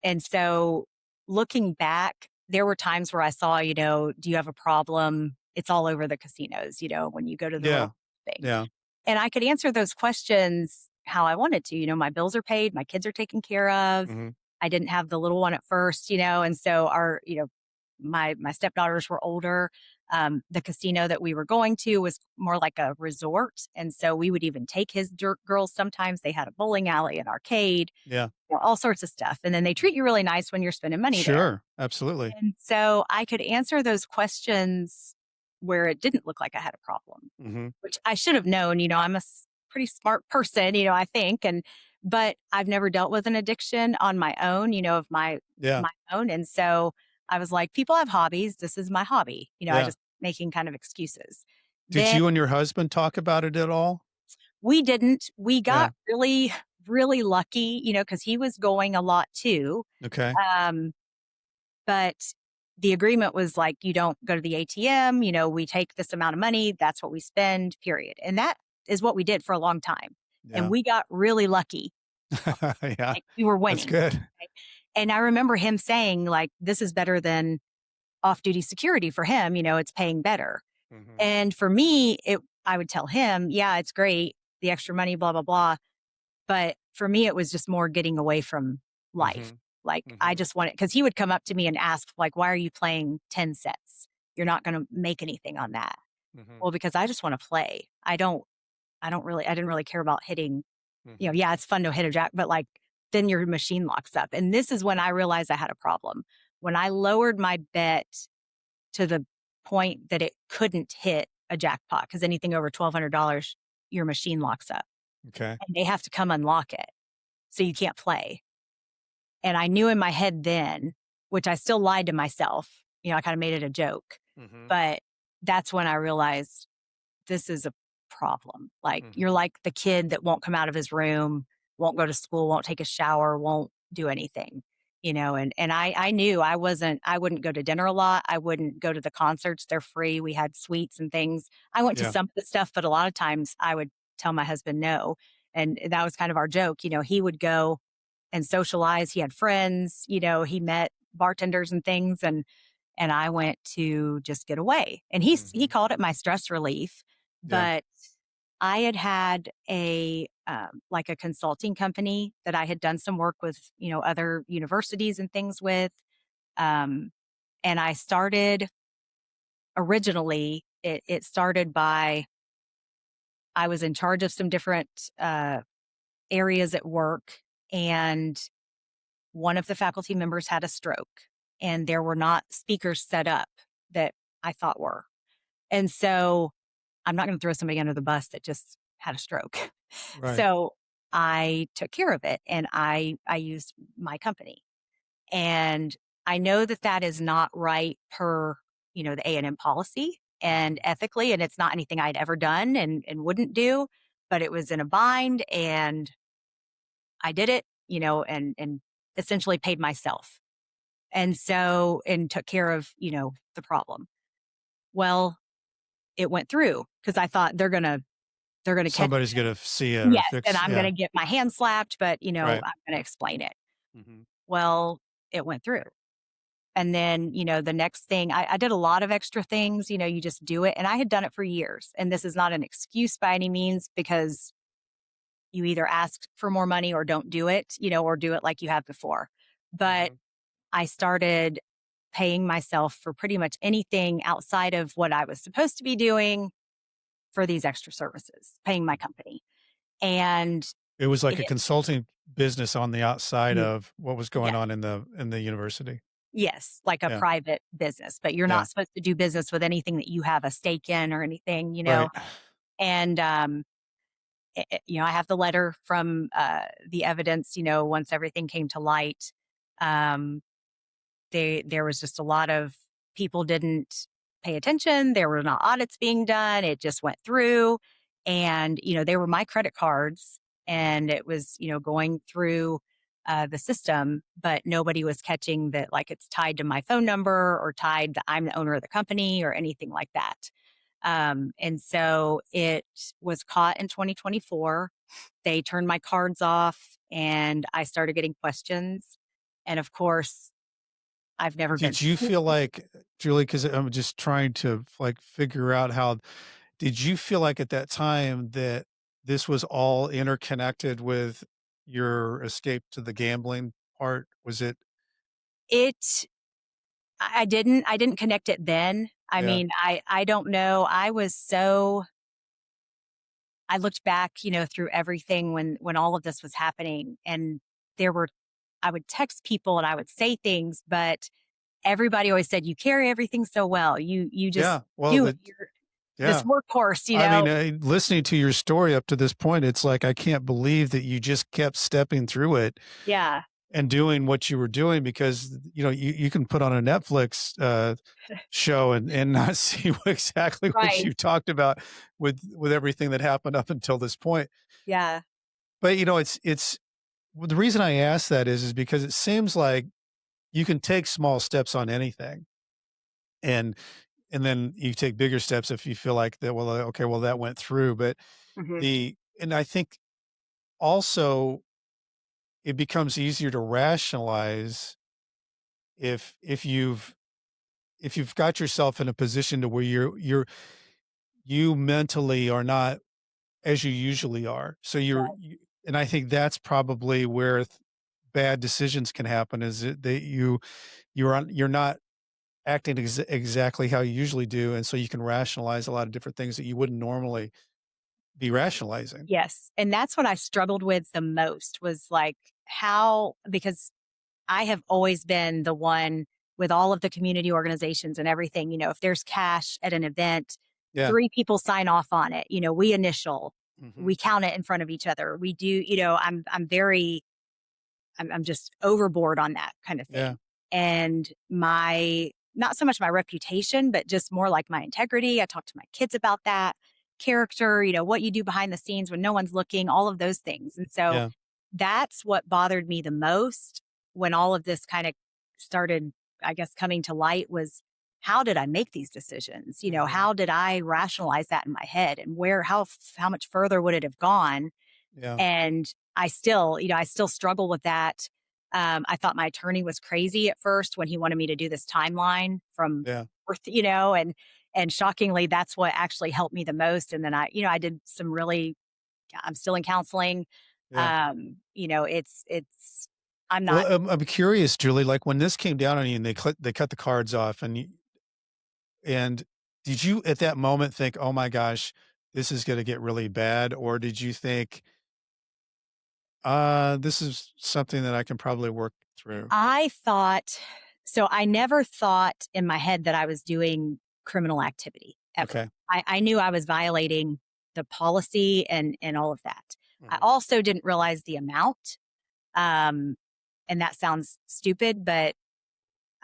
and so looking back, there were times where I saw, do you have a problem? It's all over the casinos, when you go to the Yeah, little thing. yeah. And I could answer those questions how I wanted to. My bills are paid, my kids are taken care of. Hmm. I didn't have the little one at first, and so my stepdaughters were older. The casino that we were going to was more like a resort, and so we would even take his girls. Sometimes they had a bowling alley, an arcade, Yeah. all sorts of stuff, and then they treat you really nice when you're spending money there. Sure, absolutely. And so I could answer those questions where it didn't look like I had a problem, Hmm. which I should have known. I'm a pretty smart person, I think. But I've never dealt with an addiction on my own, of Yeah, my own. And so I was like, people have hobbies. This is my hobby. I yeah. just making kind of excuses. Did Then you and your husband talk about it at all? we didn't, we Yeah. got really, really lucky, because he was going a lot too. Okay. Um, But the agreement was like, you don't go to the ATM, we take this amount of money, that's what we spend, period. And that is what we did for a long time. And Yeah. we got really lucky. Yeah. Like we were That's winning. good. Right? And I remember him saying, like, this is better than off duty security for him, it's paying better. Mhm. And for me, I would tell him, yeah, it's great, the extra money, blah, blah, blah. But for me, it was just more getting away from life. Mhm. Like, I Mhm. just wanted, because he would come up to me and ask, like, why are you playing 10 cents? You're not going to make anything on that. Mhm. Well, because I just want to play. I didn't really care about hitting, Mhm. yeah, it's fun to hit a jack, but like, then your machine locks up. And this is when I realized I had a problem. When I lowered my bet to the point that it couldn't hit a jackpot, because anything over $1,200, your machine locks up Okay. and they have to come unlock it. So you can't play. And I knew in my head then, which I still lied to myself, I kind of made it a joke, Mhm. but that's when I realized this is a problem. Like, you're Mhm. like the kid that won't come out of his room, won't go to school, won't take a shower, won't do anything, and I knew I wouldn't go to dinner a lot. I wouldn't go to the concerts. They're free. We had suites and things. I went to Yeah. some of the stuff, but a lot of times I would tell my husband no. And that was kind of our joke. He would go and socialize. He had friends, he met bartenders and things. And I went to just get away. And he Mhm. called it my stress relief, Yeah. but I had had like a consulting company that I had done some work with, other universities and things with. Um, and I started originally, it started by I was in charge of some different areas at work, and one of the faculty members had a stroke, and there were not speakers set up that I thought were. And so I'm not going to throw somebody under the bus that just had a stroke. Right. So I took care of it, and I used my company. And I know that that is not right per, the A&M policy and Mhm. ethically, and it's not anything I'd ever done and wouldn't do, but it was in a bind and I did it, and essentially paid myself. And so and took care of, the problem. Well, it went through because I thought they're gonna catch Somebody's going to see it or yes, and fix. I'm Yeah. gonna get my hand slapped, but, Right. I'm gonna explain it. Hmm. Well, it went through. And then, the next thing, I did a lot of extra things, you just do it. And I had done it for years. And this is not an excuse by any means because you either ask for more money or don't do it, or do it like you have before. But Hmm. I started paying myself for pretty much anything outside of what I was supposed to be doing for these extra services, paying my company. And It was like it, a consulting business on the outside ye- of what was going yes, on in the university. yes, like a Yeah. private business, but you're Yeah. not supposed to do business with anything that you have a stake in or anything. Right. And, I have the letter from the evidence, once everything came to light. Um, there was just a lot of people didn't pay attention. There were not audits being done. It just went through. And, they were my credit cards and it was, going through the system, but nobody was catching that like it's tied to my phone number or tied that I'm the owner of the company or anything like that. And so it was caught in 2024. They turned my cards off and I started getting questions. And of course, I've never been. Did you feel like, Julie, because I'm just trying to like figure out how, did you feel like at that time that this was all interconnected with your escape to the gambling part? Was it? It I didn't connect it then. I Yeah. mean, I don't know. I looked back, through everything when all of this was happening and there were I would text people and I would say things, but everybody always said, "You carry everything so well. You just Yeah. Well, do it. the You're this yeah. workhorse," I mean, listening to your story up to this point, it's like I can't believe that you just kept stepping through it Yeah, and doing what you were doing because you can put on a Netflix show and not see exactly what right. you talked about with everything that happened up until this point. Yeah. But it's well, the reason I ask that is because it seems like you can take small steps on anything, and then you take bigger steps if you feel like that. Well, okay, well that went through, but Mhm. the and I think also it becomes easier to rationalize if you've got yourself in a position to where you mentally are not as you usually are. So and I think that's probably where bad decisions can happen is that you're not acting exactly how you usually do, and so you can rationalize a lot of different things that you wouldn't normally be rationalizing. Yes, and that's what I struggled with the most was, like, how because I have always been the one with all of the community organizations and everything, if there's cash at an event, Yeah. 3 people sign off on it, we initial, Mhm. we count it in front of each other, we do I'm very I'm just overboard on that kind of Yeah. thing. And my not so much my reputation, but just more like my integrity. I talk to my kids about that character, what you do behind the scenes when no one's looking, all of those things. And so Yeah. that's what bothered me the most when all of this kind of started, I guess, coming to light was how did I make these decisions? Mhm. How did I rationalize that in my head and how much further would it have gone? Yeah. And I still struggle with that. I thought my attorney was crazy at first when he wanted me to do this timeline from Yeah. birth, and shockingly, that's what actually helped me the most. And then I did some really I'm still in counseling. Yeah. It's I'm Well, not. I'm curious, Julie, like when this came down on you and they cut the cards off and did you at that moment think, "Oh my gosh, this is gonna get really bad," or did you think, this is something that I can probably work through"? I thought so. I never thought in my head that I was doing criminal activity ever. Okay. I knew I was violating the policy and all of that. I Mhm. also didn't realize the amount. Um, and that sounds stupid, but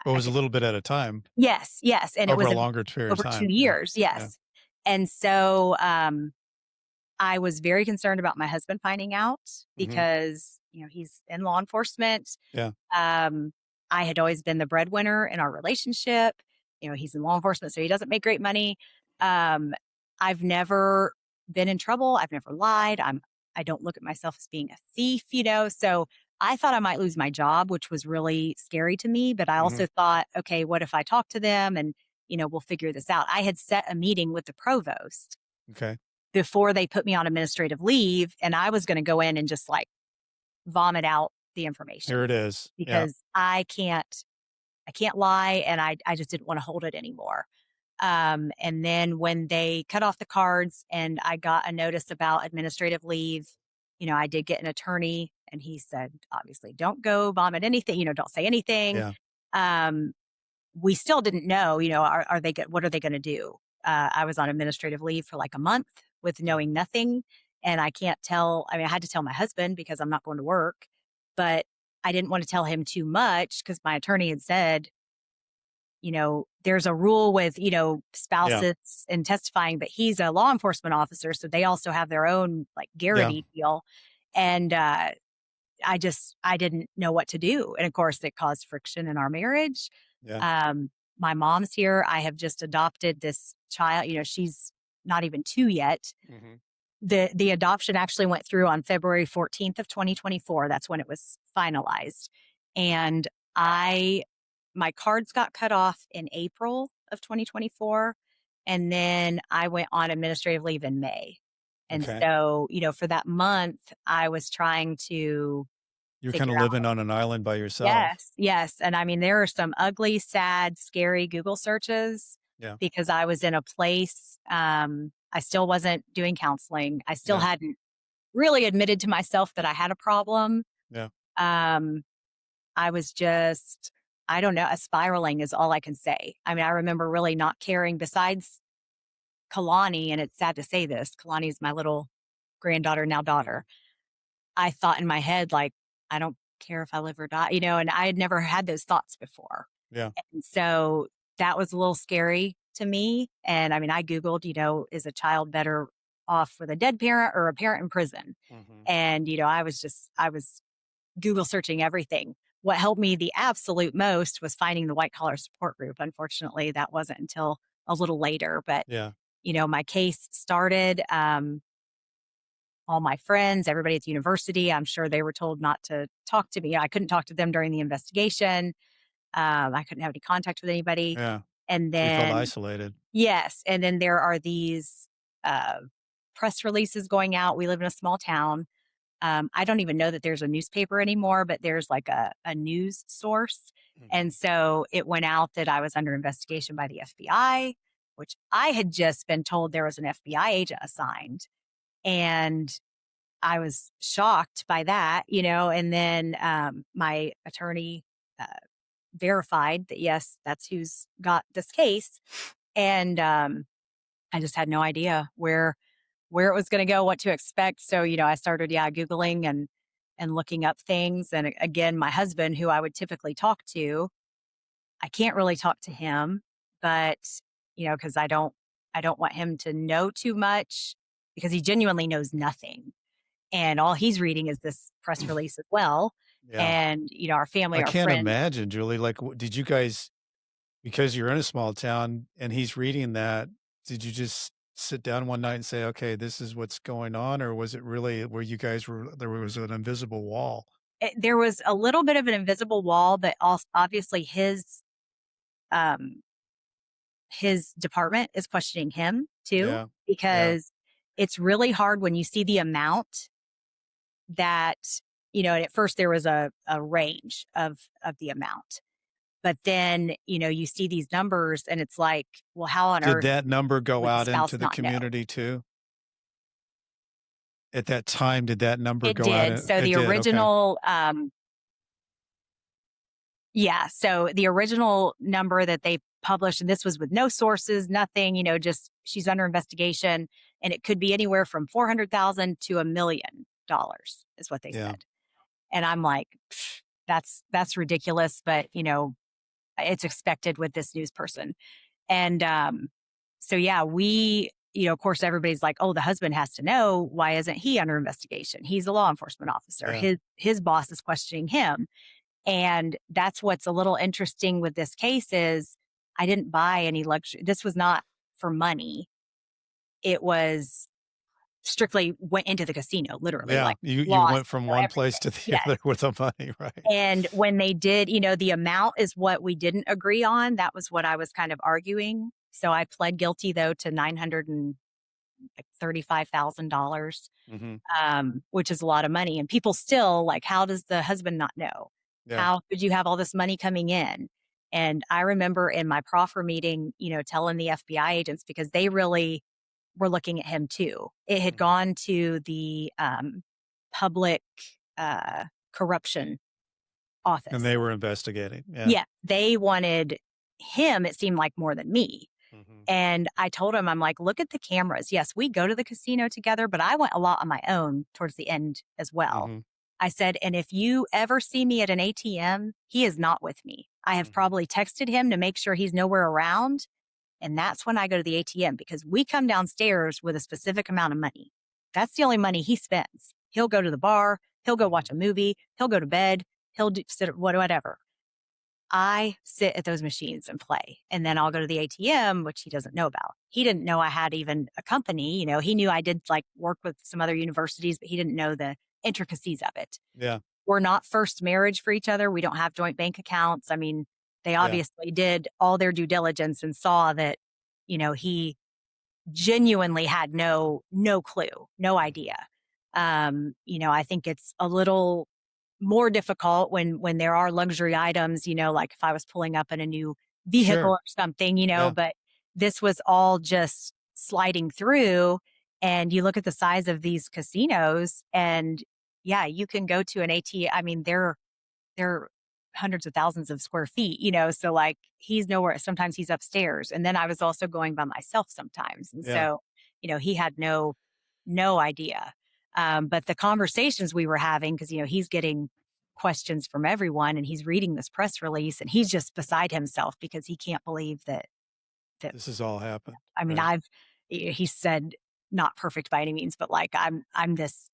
Well, it I was a could. little bit at a time, Yes, yes, and it over was a longer period of over two time. Yeah. years. Yeah. Yes, and so I was very concerned about my husband finding out Mhm. because he's in law enforcement. Yeah. Um, I had always been the breadwinner in our relationship. He's in law enforcement, so he doesn't make great money. Um, I've never been in trouble. I've never lied. I don't look at myself as being a thief. So I thought I might lose my job, which was really scary to me. But I Mhm. also thought, okay, what if I talk to them and we'll figure this out. I had set a meeting with the provost Okay. before they put me on administrative leave, and I was going to go in and just like vomit out the Here information it is. Yeah. because I can't lie, and I just didn't want to hold it anymore. And then when they cut off the cards and I got a notice about administrative leave, I did get an attorney and he said, obviously, don't go vomit anything, don't say anything. Yeah. Um, we still didn't know, are they, what are they going to do? I was on administrative leave for like a month with Yeah. knowing nothing. And I can't tell, I mean, I had to tell my husband because I'm not going to work, but I didn't want to tell him too much because my attorney had said, there's a rule with, Yeah. spouses and testifying, but he's a law enforcement officer. So they also have their own like Yeah. garrity deal. And I didn't know what to do. And of course, it caused friction in our marriage. Yeah. Um, my mom's here. I have just adopted this child. She's not even 2 yet. Mhm. The adoption actually went through on February 14th of 2024. That's when it was finalized. And I my cards got cut off in April of 2024, and then I went on administrative leave in May. And Okay. so, for that month, I was trying to You're kinda figure out. living on an island by yourself. Yes, yes, and I mean, there are some ugly, sad, scary Google searches Yeah. because I was in a place, I still wasn't doing counseling. I still Yeah. hadn't really admitted to myself that I had a problem. Yeah. Um, I was just, I don't know, spiraling is all I can say. I mean, I remember really not caring besides Kalani, and it's sad to say this, Kalani is my little granddaughter, now daughter. I thought in my head, like, I don't care if I live or die, and I had never had those thoughts before. Yeah. And so that was a little scary to me. And I mean, I Googled, is a child better off with a dead parent or a parent in prison? Mhm. And, I was Google searching everything. What helped me the absolute most was finding the white collar support group. Unfortunately, that wasn't until a little later. But, Yeah. my case started. All my friends, everybody at the university, I'm sure they were told not to talk to me. I couldn't talk to them during the investigation. I couldn't have any contact with anybody. Yeah. And So you felt then, isolated. yes, and then there are these uh, press releases going out. We live in a small town. I don't even know that there's a newspaper anymore, but there's like a news source. And Mhm. so it went out that I was under investigation by the FBI, which I had just been told there was an FBI agent assigned. And I was shocked by that. And then my attorney uh, verified that, yes, that's who's got this case. And I just had no idea where it was going to go, what to expect. So, I started, Googling and looking up things. And again, my husband, who I would typically talk to, I can't really talk to him, but because I don't want him to know too much because he genuinely knows nothing. And all he's reading is this press release as well. Yeah. And, our family, I our can't friends. imagine, Julie, like, did you guys because you're in a small town and he's reading that, did you just sit down one night and say, "Okay, this is what's going on," or was it really where you guys were there was an invisible wall? There was a little bit of an invisible wall, but also obviously um, his department is questioning him too, Yeah. Yeah. because it's really hard when you see the amount that, and at first there was a range of the amount. But then, you see these numbers and it's like, well, how on Did earth that number go would the out spouse into the not know? community too? At that time, did that number It go out? did. So It the did, okay. original, yeah. So the original number that they published, and this was with no sources, nothing, just she's under investigation, and it could be anywhere from 400,000 to $1 million is what they Yeah, said. And I'm like, "Psh, that's ridiculous, but it's expected with this news person." And so yeah, we, of course, everybody's like, "Oh, the husband has to know. Why isn't he under investigation? He's a law enforcement officer. yeah. His boss is questioning him." And that's what's a little interesting with this case is I didn't buy any luxury. This was not for money. It was strictly went into the casino, literally, Yeah, like you lost, went from one place everything. to the Yes. other with the money, right? And when they did, the amount is what we didn't agree on. That was what I was kind of arguing. So I pled guilty though to $935,000, Mhm. which is a lot of money. And people still like, how does the husband not know? Yeah. How could you have all this money coming in? And I remember in my proffer meeting, telling the FBI agents because they really were looking at him too. It had Mhm. gone to the public uh, corruption And office. they were investigating, yeah. Yeah, they wanted him, it seemed like, more than me. Mhm. And I told him, I'm like, look at the cameras. Yes, we go to the casino together, but I went a lot on my own towards the end as well. Mhm. I said, and if you ever see me at an ATM, he is not with me. I have Mhm. probably texted him to make sure he's nowhere around. And that's when I go to the ATM because we come downstairs with a specific amount of money. That's the only money he spends. He'll go to the bar, he'll go watch Mhm. a movie, he'll go to bed, he'll do sit, whatever. I sit at those machines and play. And then I'll go to the ATM, which he doesn't know about. He didn't know I had even a company. He knew I did like work with some other universities, but he didn't know the intricacies of it. Yeah, We're not first marriage for each other. We don't have joint bank accounts. I mean, they yeah. obviously did all their due diligence and saw that, he genuinely had no clue, no Mhm. idea. I think it's a little more difficult when there are luxury items, like if I was pulling up in a new vehicle Sure, or something, yeah. but this was all just sliding through. And you look at the size of these casinos and yeah, you can go to an ATM. I mean, they're hundreds of thousands of square feet, so like he's nowhere. Sometimes he's upstairs. And then I was also going by myself sometimes. And Yeah, so, he had no idea. But the conversations we were having, because he's getting questions from everyone and he's reading this press release and he's just beside himself because he can't believe that this has all happened, I mean, right? he said not perfect by any means, but like I'm this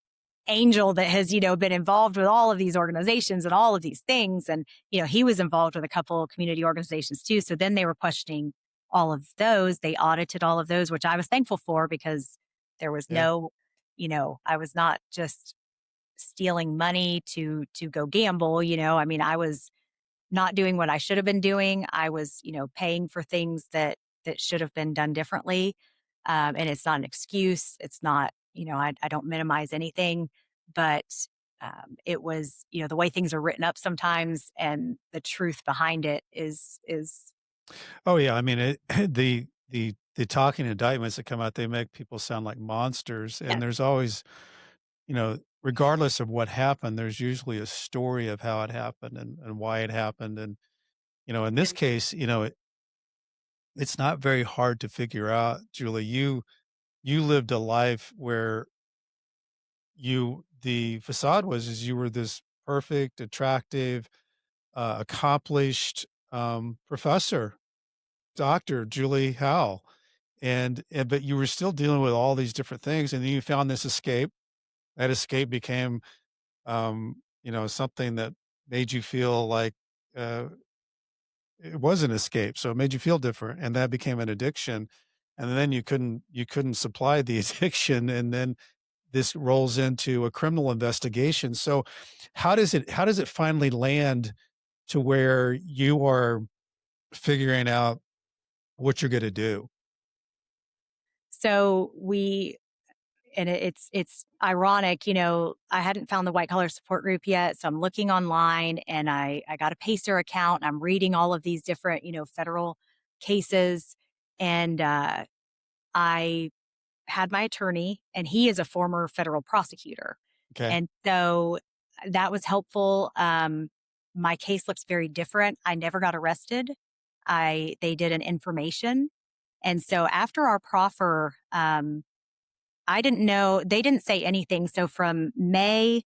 angel that has, been involved with all of these organizations and all of these things. And, he was involved with a couple of community organizations too. So then they were questioning all of those. They audited all of those, which I was thankful for because there was Yeah, I was not just stealing money to go gamble. I mean, I was not doing what I should have been doing. I was, paying for things that should have been done differently. And it's not an excuse. It's not, I don't minimize anything, but it was, the way things are written up sometimes, and the truth behind it is oh, yeah, I mean, the talking indictments that come out, they make people sound like monsters, yeah, and there's always, regardless of what happened, there's usually a story of how it happened and why it happened, and, in this and case, it's not very hard to figure out, Julie. You lived a life where the facade was is you were this perfect, attractive, accomplished, professor, Doctor Julie Howell, and but you were still dealing with all these different things, and then you found this escape. That escape became, something that made you feel like, uh, it was an escape, so it made you feel different, and that became an addiction, and then you couldn't supply the addiction, and then this rolls into a criminal investigation. So how does it finally land to where you are figuring out what you're gonna do? so and it's ironic, I hadn't found the white collar support group yet, so I'm looking online, and I got a Pacer account, and I'm reading all of these different, federal cases, and I had my attorney, and he is a former federal prosecutor, Okay. and so that was helpful. My case looks very different. I never got arrested. I They did an information, and so after our proffer, I didn't know, they didn't say anything. So from May,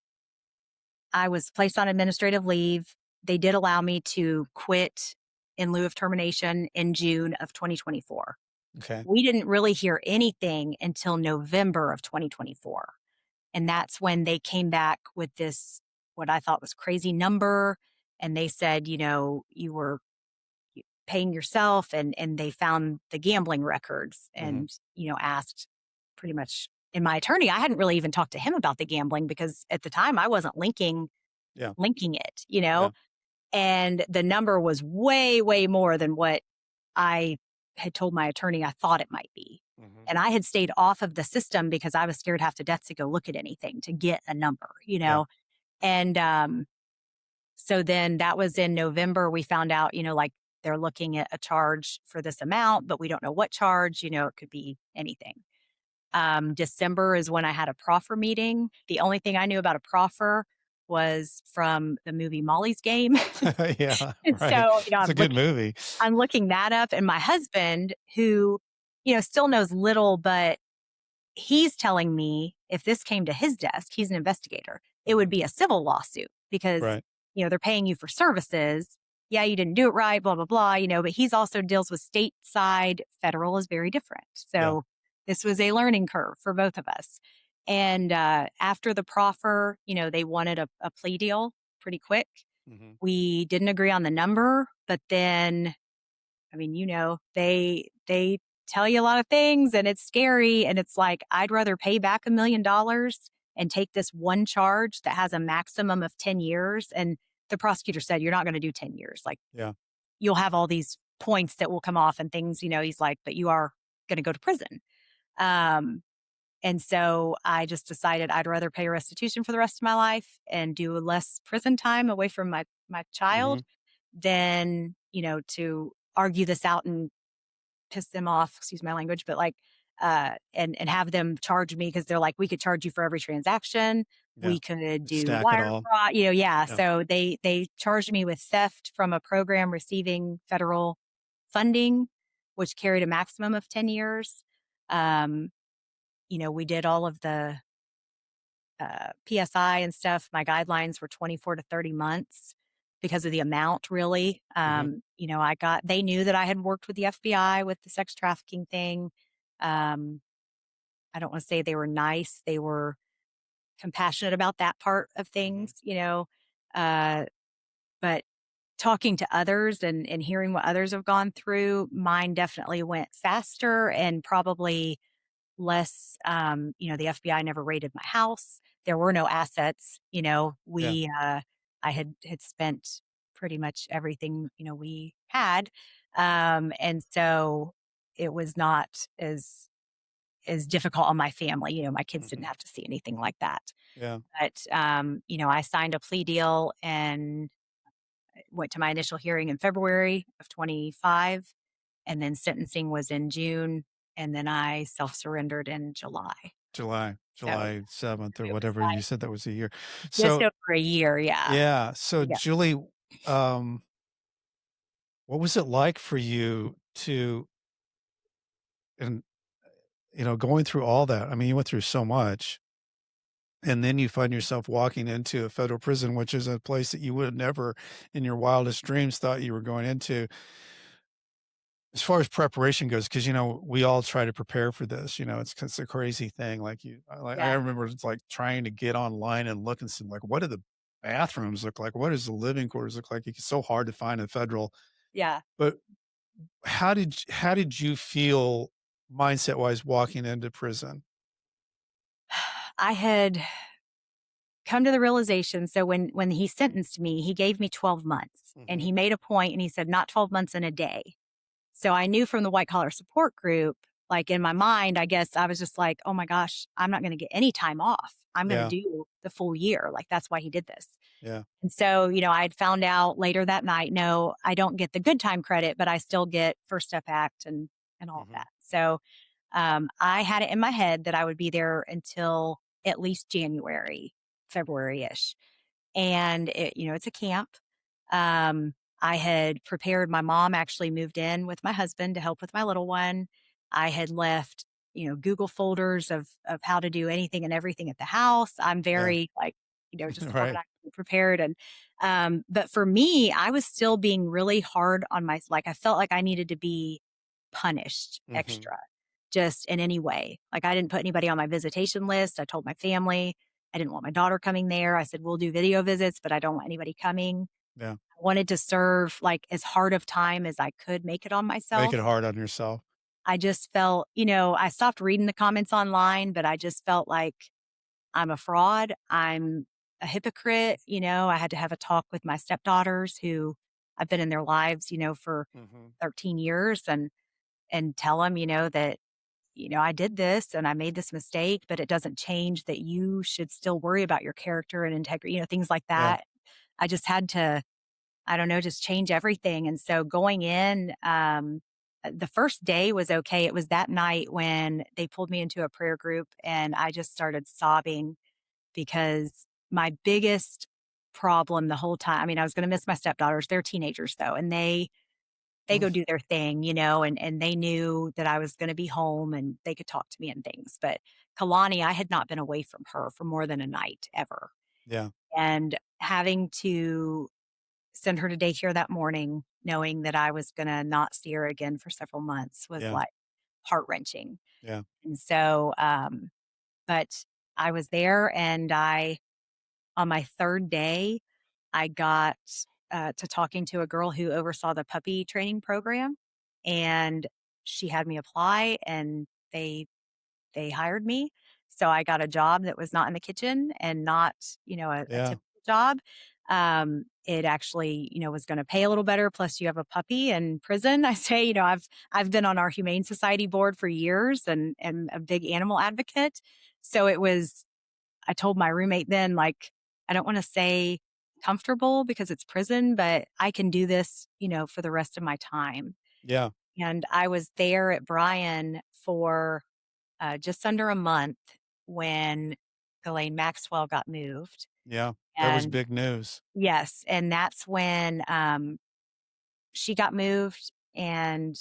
I was placed on administrative leave. They did allow me to quit in lieu of termination in June of 2024. Okay. We didn't really hear anything until November of 2024. And that's when they came back with this, what I thought was crazy number. And they said, you were paying yourself, and they found the gambling records, Hmm. and asked pretty much, and my attorney, I hadn't really even talked to him about the gambling because at the time I wasn't Yeah. linking it, Yeah. and the number was way, way more than what I had told my attorney I thought it might be. Hmm. And I had stayed off of the system because I was scared half to death to go look at anything to get a number, Yeah. and so then that was in November. We found out, like, they're looking at a charge for this amount, but we don't know what charge, it could be anything. December is when I had a proffer meeting. The only thing I knew about a proffer was from the movie Molly's Game. Yeah. And Right. so, It's a good movie. I'm looking that up, and my husband, who, still knows little, but he's telling me if this came to his desk, he's an investigator, it would Mhm. be a civil lawsuit because, Right. they're paying you for services. Yeah, you didn't do it right, blah, blah, blah, but he's also deals with stateside. Federal is very different. Yeah. So this was a learning curve for both of us. And after the proffer, they wanted a plea deal pretty quick. Hmm. We didn't agree on the number, but then, I mean, they tell you a lot of things, and it's scary, and it's like, I'd rather pay back $1 million and take this one charge that has a maximum of 10 years. And the prosecutor said, you're not going to do 10 years. Like, Yeah. you'll have all these points that will come off and things, he's like, but you are going to go to prison. Um, and so I just decided I'd rather pay restitution for the rest of my life and do less prison time away from my Hmm. child than, to argue this out and piss them off, excuse my language, but like, and have them charge me because they're like, we could charge you for every transaction. Yeah. We could do Stack it wire all. fraud, yeah. Yeah. So they charged me with theft from a program receiving federal funding, which carried a maximum of 10 years. Um, we did all of the PSI and stuff. My guidelines were 24 to 30 months because of the amount, really. Hmm. They knew that I had worked with the FBI with the sex trafficking thing. Um, I don't want to say they were nice. They were compassionate about that part of Hmm. things, uh, but talking to others and hearing what others have gone through, mine definitely went faster and probably less. The FBI never raided my house. There were no assets. Yeah. I had spent pretty much everything, we had. And so it was not as difficult on my family. My kids didn't Hmm. have to see anything like that. Yeah. But I signed a plea deal and went to my initial hearing in February of 25, and then sentencing was in June, and then I self-surrendered in July. So, July 7th or it was whatever you said that was a year. just So, over a year, yeah. yeah. So, Yeah. Julie, um, what was it like for you and, going through all that? I mean, you went through so much, and then you find yourself walking into a federal prison, which is a place that you would have never in your wildest dreams thought you were going into. As far as preparation goes, because, we all try to prepare for this, it's a crazy thing. I Yeah. remember it's like trying to get online and look and see, like, what do the bathrooms look like? What does the living quarters look like? It's so hard to find in federal. Yeah. But how did you feel mindset wise walking into prison? I had come to the realization, so when he sentenced me, he gave me 12 months, and Mhm. he made a point, and he said, "Not 12 months in a day." So I knew from the white collar support group, like in my mind, I guess I was just like, oh my gosh, I'm not going to get any time off. I'm going to Yeah. do the full year. Like that's why he did this. Yeah. And so, I'd found out later that night, no, I don't get the good time credit, but I still get First Step Act and all of Hmm. that. So I had it in my head that I would be there until at least January, February ish. And it's a camp. Um, I had prepared, my mom actually moved in with my husband to help with my little one. I had left, Google folders of how to do anything and everything at the house. I'm Yeah. very like, just Right. automatically prepared. And but for me, I was still being really hard on like I felt like I needed to be punished Hmm. extra just in any way. Like I didn't put anybody on my visitation list. I told my family I didn't want my daughter coming there. I said, we'll do video visits, but I don't want anybody coming. Yeah. I wanted to serve like as hard of time as I could make it on Make it myself. hard on yourself. I just felt, I stopped reading the comments online, but I just felt like I'm a fraud. I'm a hypocrite. I had to have a talk with my stepdaughters who I've been in their lives, for Hmm. 13 years and tell them, that I did this and I made this mistake, but it doesn't change that you should still worry about your character and integrity, things like Yeah. that. I just had to, I don't know, just change everything. And so going in, the first day was okay. It was that night when they pulled me into a prayer group and I just started sobbing because my biggest problem the whole time, I mean, I was going to miss my stepdaughters. They're teenagers though, and they go Oof. do their thing, and they knew that I was going to be home and they could talk to me and things. But Kalani, I had not been away from her for more than a night ever. Yeah. And having to send her to daycare that morning, knowing that I was going to not see her again for several months was Yeah. like heart wrenching. Yeah. And so, but I was there and on my third day, I got to talking to a girl who oversaw the puppy training program, and she had me apply, and they hired me. So I got a job that was not in the kitchen and not a Yeah. typical job. It actually was going to pay a little better. Plus, you have a puppy in prison. I say I've been on our Humane Society board for years and a big animal advocate. So it was I told my roommate then, like, I don't want to say comfortable because it's prison, but I can do this, for the rest of my time. Yeah. And I was there at Bryan for just under a month when Ghislaine Maxwell got moved. Yeah. That was And big news. yes, and that's when she got moved and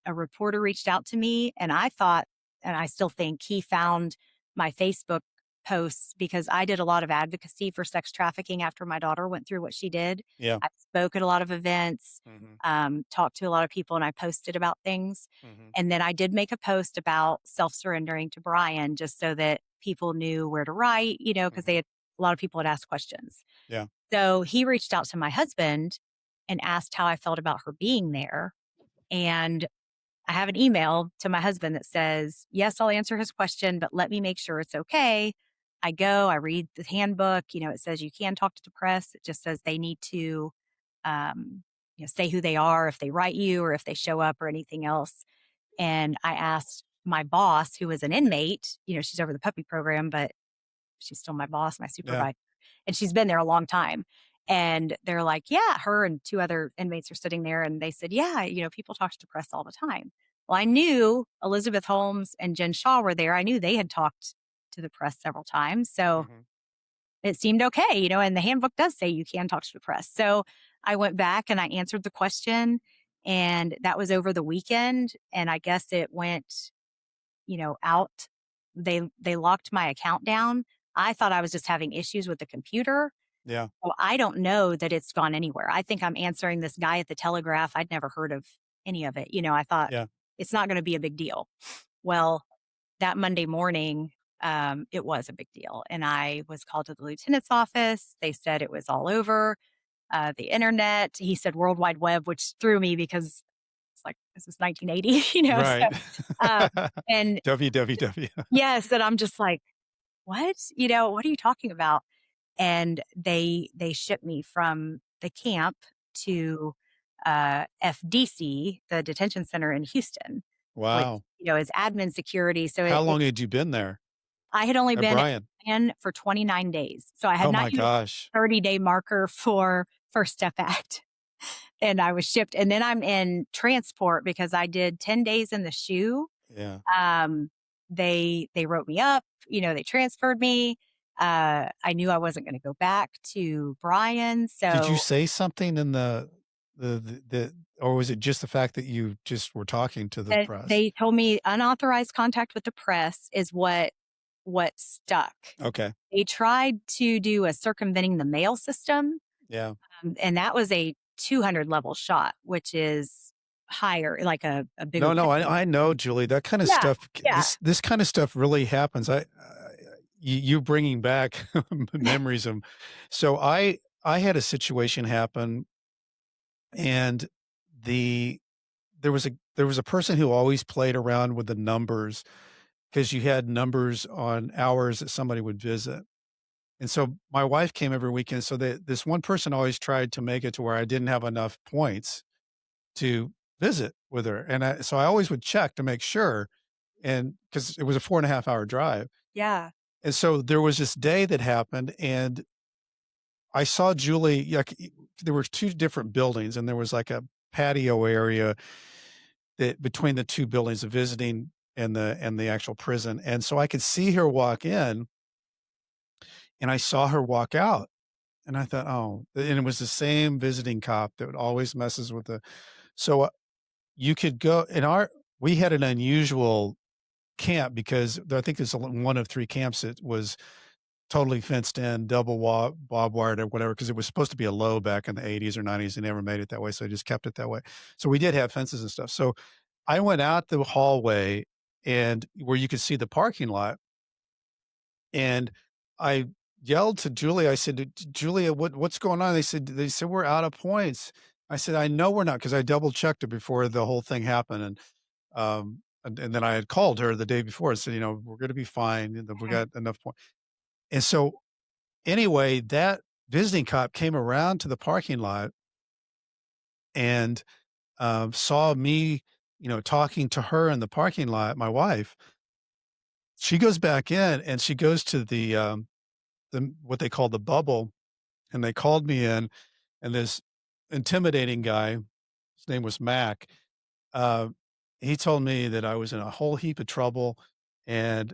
a reporter reached out to me and I thought, and I still think he found my Facebook posts because I did a lot of advocacy for sex trafficking after my daughter went through what she did. Yeah. I spoke at a lot of events, Hmm. talked to a lot of people, and I posted about things. Hmm. And then I did make a post about self surrendering to Brian just so that people knew where to write, because Hmm. a lot of people had asked questions. Yeah. So he reached out to my husband and asked how I felt about her being there. And I have an email to my husband that says, yes, I'll answer his question, but let me make sure it's okay. I go, I read the handbook. It says you can talk to the press. It just says they need to, um, say who they are if they write you or if they show up or anything else. And I asked my boss, who was an inmate, she's over the puppy program, but she's still my boss, my Yeah. supervisor, and she's been there a long time. And they're like, yeah, her and two other inmates are sitting there. And they said, yeah, people talk to the press all the time. Well, I knew Elizabeth Holmes and Jen Shaw were there. I knew they had talked to the press several times. So Hmm. it seemed okay, and the handbook does say you can talk to the press. So I went back and I answered the question. And that was over the weekend. And I guess it went out. They locked my account down. I thought I was just having issues with the computer. Yeah. Well, I don't know that it's gone anywhere. I think I'm answering this guy at the Telegraph. I'd never heard of any of it. I thought Yeah. it's not going to be a big deal. Well, that Monday morning, it was a big deal. And I was called to the lieutenant's office. They said it was all over the internet. He said World Wide Web, which threw me because it's like, this is 1980, So, Right. um, and WWW. yes, and I'm just like, what? What are you talking about? And they shipped me from the camp to FDC, the detention center in Houston. which, Wow. is admin security. So How it long had you been there I had only at been at Bryant? Japan for 29 days. So I had Oh not my used gosh. the 30-day marker for First Step Act. And I was shipped. And then I'm in transport because I did 10 days in the shoe. Yeah. Um, they wrote me up, they transferred me. I knew I wasn't going to go back to Brian. Did you So say something in the or was it just the fact that you just were talking to the that press? they told me unauthorized contact with the press is what stuck. Okay. They tried to do a circumventing the mail system, Yeah. and that was a 200 level shot, which is higher, like a bigger No, no, pickup. I know, Julie. That kind of Yeah, stuff, yeah. this kind of stuff really happens. You bringing back memories of. So I had a situation happen, and the there was a person who always played around with the numbers because you had numbers on hours that somebody would visit. And so my wife came every weekend. So this one person always tried to make it to where I didn't have enough points to visit with her. And so I always would check to make sure. And because it was a 4.5 hour drive. Yeah. And so there was this day that happened, and I saw Julie. Like, there were two different buildings, and there was like a patio area that between the two buildings, the visiting and the actual prison. And so I could see her walk in, and I saw her walk out. And I thought, "Oh," and it was the same visiting cop that always messes with the. So, you could go in our we had an unusual camp because I think there's one of 3 camps that was totally fenced in, double barbed wired or whatever, because it was supposed to be a low back in the '80s or '90s. They never made it that way, so they just kept it that way. So we did have fences and stuff. So I went out the hallway and where you could see the parking lot, and I yelled to Julia. I said, Julia, what's going on?" They said, "We're out of points." I said, "I know we're not," because I double checked it before the whole thing happened. And then I had called her the day before and said, "We're going to be fine. We got enough points." And so anyway, that visiting cop came around to the parking lot and saw me, talking to her in the parking lot, my wife. She goes back in and she goes to the what they call the bubble, and they called me in, and this intimidating guy, his name was Mac. Uh, he told me that I was in a whole heap of trouble, and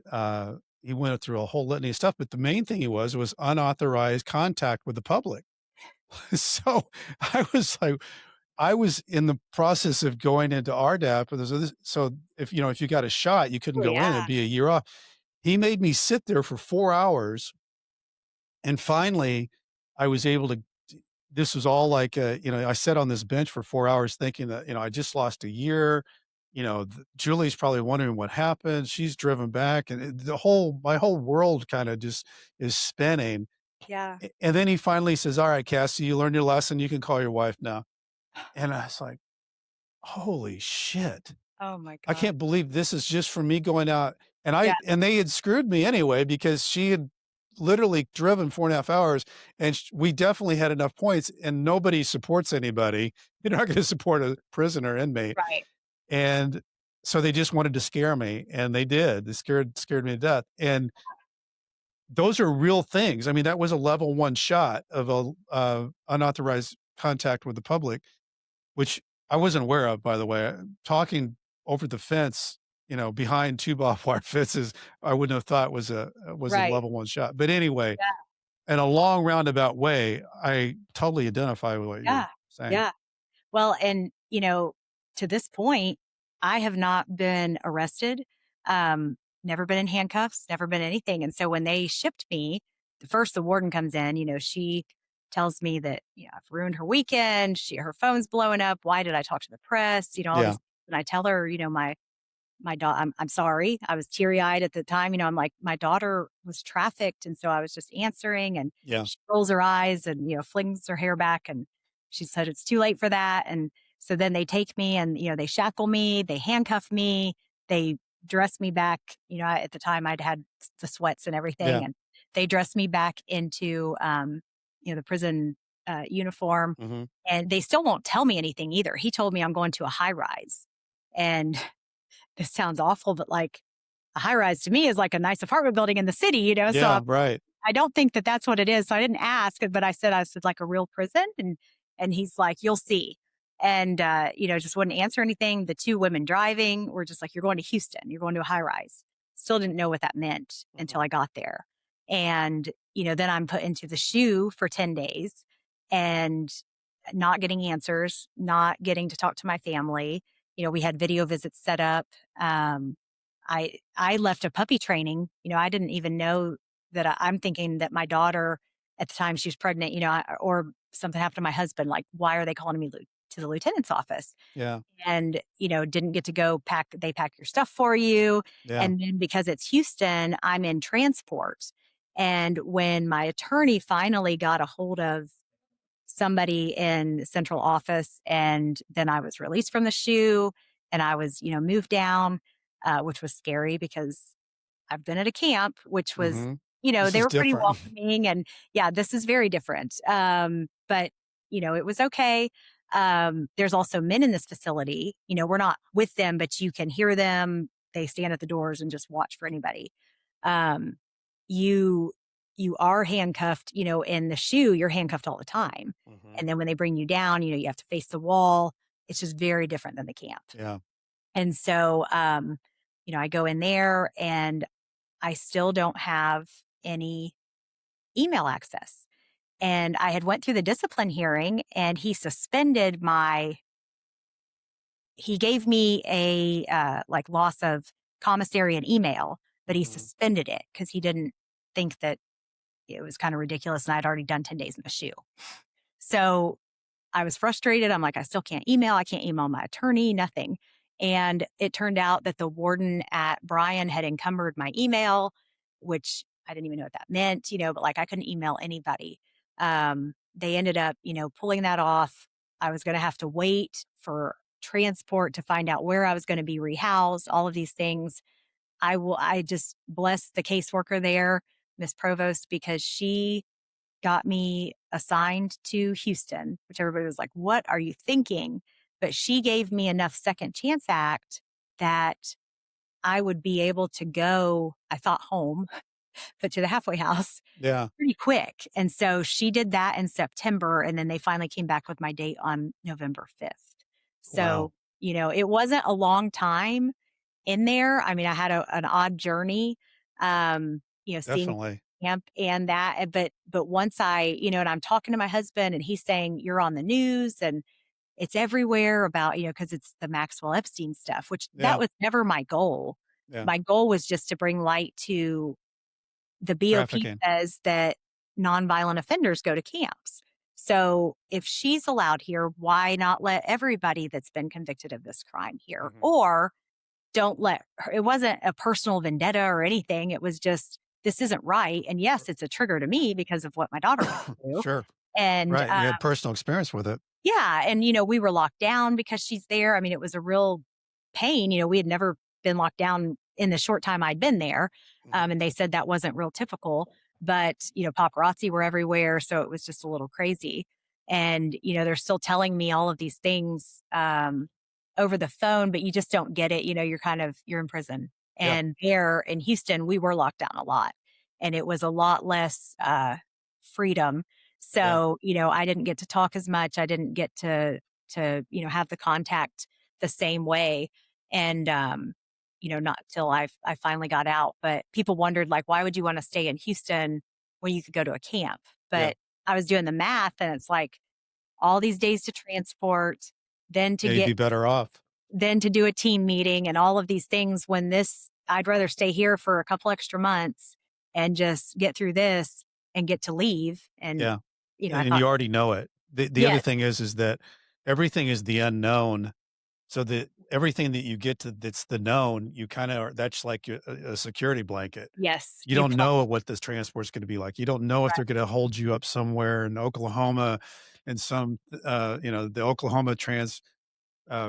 he went through a whole litany of stuff. But the main thing he was unauthorized contact with the public. So I was like, I was in the process of going into RDAP, and so if you got a shot, you couldn't Oh, go in; yeah. it'd be a year off. He made me sit there for 4 hours, and finally, I was able to. This was all like, I sat on this bench for 4 hours thinking that I just lost a year. Julie's probably wondering what happened. She's driven back, and my whole world kind of just is spinning. Yeah. And then he finally says, "All right, Cassie, you learned your lesson. You can call your wife now." And I was like, "Holy shit. Oh my I god. can't believe this is just for me going out." Yeah. And they had screwed me anyway because she had literally driven 4.5 hours, and we definitely had enough points, and nobody supports anybody. You're not going to support a prisoner inmate. Right. And so they just wanted to scare me, and they did. They scared me to death. And those are real things. I mean, that was a level 1 shot of a unauthorized contact with the public, which I wasn't aware of, by the way. Talking over the fence, behind 2 barbed wire fences, I wouldn't have thought was a Right. level 1 shot. But anyway, Yeah. in a long roundabout way, I totally identify with what you're Yeah. saying. Yeah. Well, and, to this point, I have not been arrested, never been in handcuffs, never been anything. And so when they shipped me, the warden comes in, she tells me that, I've ruined her weekend. Her phone's blowing up. Why did I talk to the press? All Yeah, these. And I tell her, my daughter, I'm sorry. I was teary eyed at the time. I'm like, my daughter was trafficked. And so I was just answering, and yeah, she rolls her eyes and, flings her hair back. And she said, it's too late for that. And so then they take me and, they shackle me, they handcuff me, they dress me back. At the time I'd had the sweats and everything. yeah, And they dress me back into, the prison uniform. mhm. And they still won't tell me anything either. He told me I'm going to a high rise. And this sounds awful, but like a high rise to me is like a nice apartment building in the city, so Yeah, right. I don't think that that's what it is. So I didn't ask, but I said, like a real prison. And he's like, you'll see. And, just wouldn't answer anything. The two women driving were just like, you're going to Houston, you're going to a high rise. Still didn't know what that meant until Mhm. I got there. And, then I'm put into the shoe for 10 days and not getting answers, not getting to talk to my family. We had video visits set up. I left a puppy training. I didn't even know that I'm thinking that my daughter at the time she was pregnant, or something happened to my husband. Like, why are they calling me to the lieutenant's office? Yeah, And, didn't get to go pack, they pack your stuff for you. yeah. And then because it's Houston, I'm in transport. And when my attorney finally got a hold of somebody in central office, and then I was released from the shoe and I was, moved down, which was scary because I've been at a camp, which was, Mhm. This they is were pretty different. welcoming. And yeah, this is very different. But, it was okay. There's also men in this facility. We're not with them, but you can hear them. They stand at the doors and just watch for anybody. Um, you you are handcuffed, in the shoe, you're handcuffed all the time. Mhm. And then when they bring you down, you have to face the wall. It's just very different than the camp. Yeah. And so, I go in there and I still don't have any email access. And I had went through the discipline hearing and he gave me a like loss of commissary and email, but he Mhm. suspended it because he didn't think that it was kind of ridiculous and I'd already done 10 days in the shoe. So I was frustrated. I'm like, I still can't email. I can't email my attorney, nothing. And it turned out that the warden at Bryan had encumbered my email, which I didn't even know what that meant, but like I couldn't email anybody. They ended up, pulling that off. I was going to have to wait for transport to find out where I was going to be rehoused, all of these things. I just bless the caseworker there, Miss Provost, because she got me assigned to Houston, which everybody was like, "What are you thinking?" But she gave me enough Second Chance Act that I would be able to go, I thought home, but to the halfway house Yeah. pretty quick. And so she did that in September. And then they finally came back with my date on November 5th. Wow. So, it wasn't a long time in there. I mean, I had an odd journey, seeing Definitely. camp and that, but once and I'm talking to my husband and he's saying, you're on the news and it's everywhere about, because it's the Maxwell Epstein stuff, which that Yeah. was never my goal. Yeah. My goal was just to bring light to the BOP Trafficking. says that nonviolent offenders go to camps. So if she's allowed here, why not let everybody that's been convicted of this crime here? Mhm. Or don't let her, it wasn't a personal vendetta or anything. It was just, this isn't right. And yes, it's a trigger to me because of what my daughter went through. Sure. And Right. You had personal experience with it. yeah. And, we were locked down because she's there. I mean, it was a real pain. We had never been locked down in the short time I'd been there. Mhm. And they said that wasn't real typical, but, paparazzi were everywhere. So it was just a little crazy. And, they're still telling me all of these things over the phone, but you just don't get it. You're in prison. Yeah. And there in Houston, we were locked down a lot and it was a lot less freedom. Yeah. So, I didn't get to talk as much. I didn't get to, have the contact the same way. And, not till I finally got out. But people wondered, like, why would you want to stay in Houston when you could go to a camp? Yeah. But I was doing the math and it's like all these days to transport, then to Yeah. You'd get be better off. then to do a team meeting and all of these things when this I'd rather stay here for a couple extra months and just get through this and get to leave. And, Yeah. I And thought, you already know it. The other yes, thing is that everything is the unknown. So that everything that you get to that's the known, you kinda are that's like a security blanket. yes, You don't know what this transport's gonna be like. You don't know if they're right. gonna hold you up somewhere in Oklahoma in some, the Oklahoma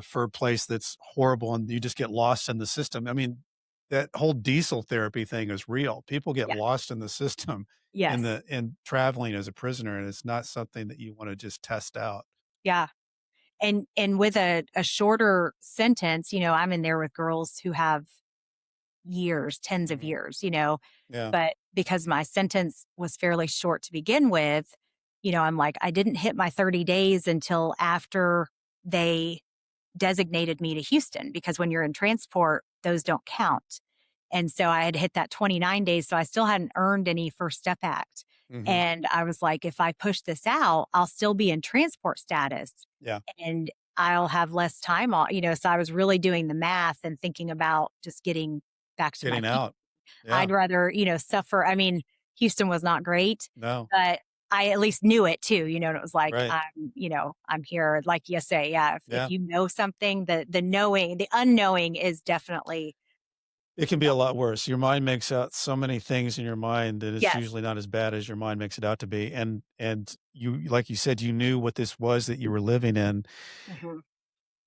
for place that's horrible and you just get lost in the system. I mean, that whole diesel therapy thing is real. People get Yeah. lost in the system Yes. in traveling as a prisoner, and it's not something that you wanna just test out. Yeah. And with a shorter sentence, I'm in there with girls who have years, tens of Mhm. years, Yeah. but because my sentence was fairly short to begin with, I'm like, I didn't hit my 30 days until after they designated me to Houston because when you're in transport, those don't count. And so I had hit that 29 days. So I still hadn't earned any First Step Act. Mhm. And I was like, if I push this out, I'll still be in transport status Yeah. and I'll have less time off, So I was really doing the math and thinking about just getting back to my Getting feet. out. Yeah. I'd rather, suffer. I mean, Houston was not great, No. but I at least knew it too, and it was like, Right. I'm here. Like you say, yeah, if Yeah. you know something, the knowing, the unknowing is definitely, It can be a lot worse. Your mind makes out so many things in your mind that it's yes. usually not as bad as your mind makes it out to be. And you, like you said, you knew what this was that you were living in. Mhm.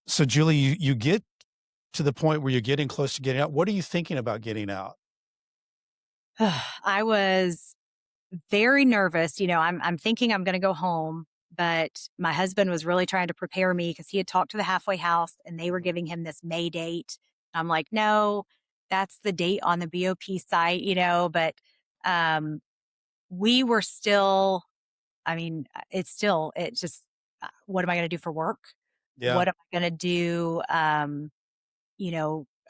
So Julie, you get to the point where you're getting close to getting out. What are you thinking about getting out? I was very nervous. I'm thinking I'm going to go home, but my husband was really trying to prepare me because he had talked to the halfway house and they were Mhm. giving him this May date. I'm like, no, that's the date on the BOP site, but um, we were still, I mean, it's just, what am I going to do for work? Yeah. What am I going to do?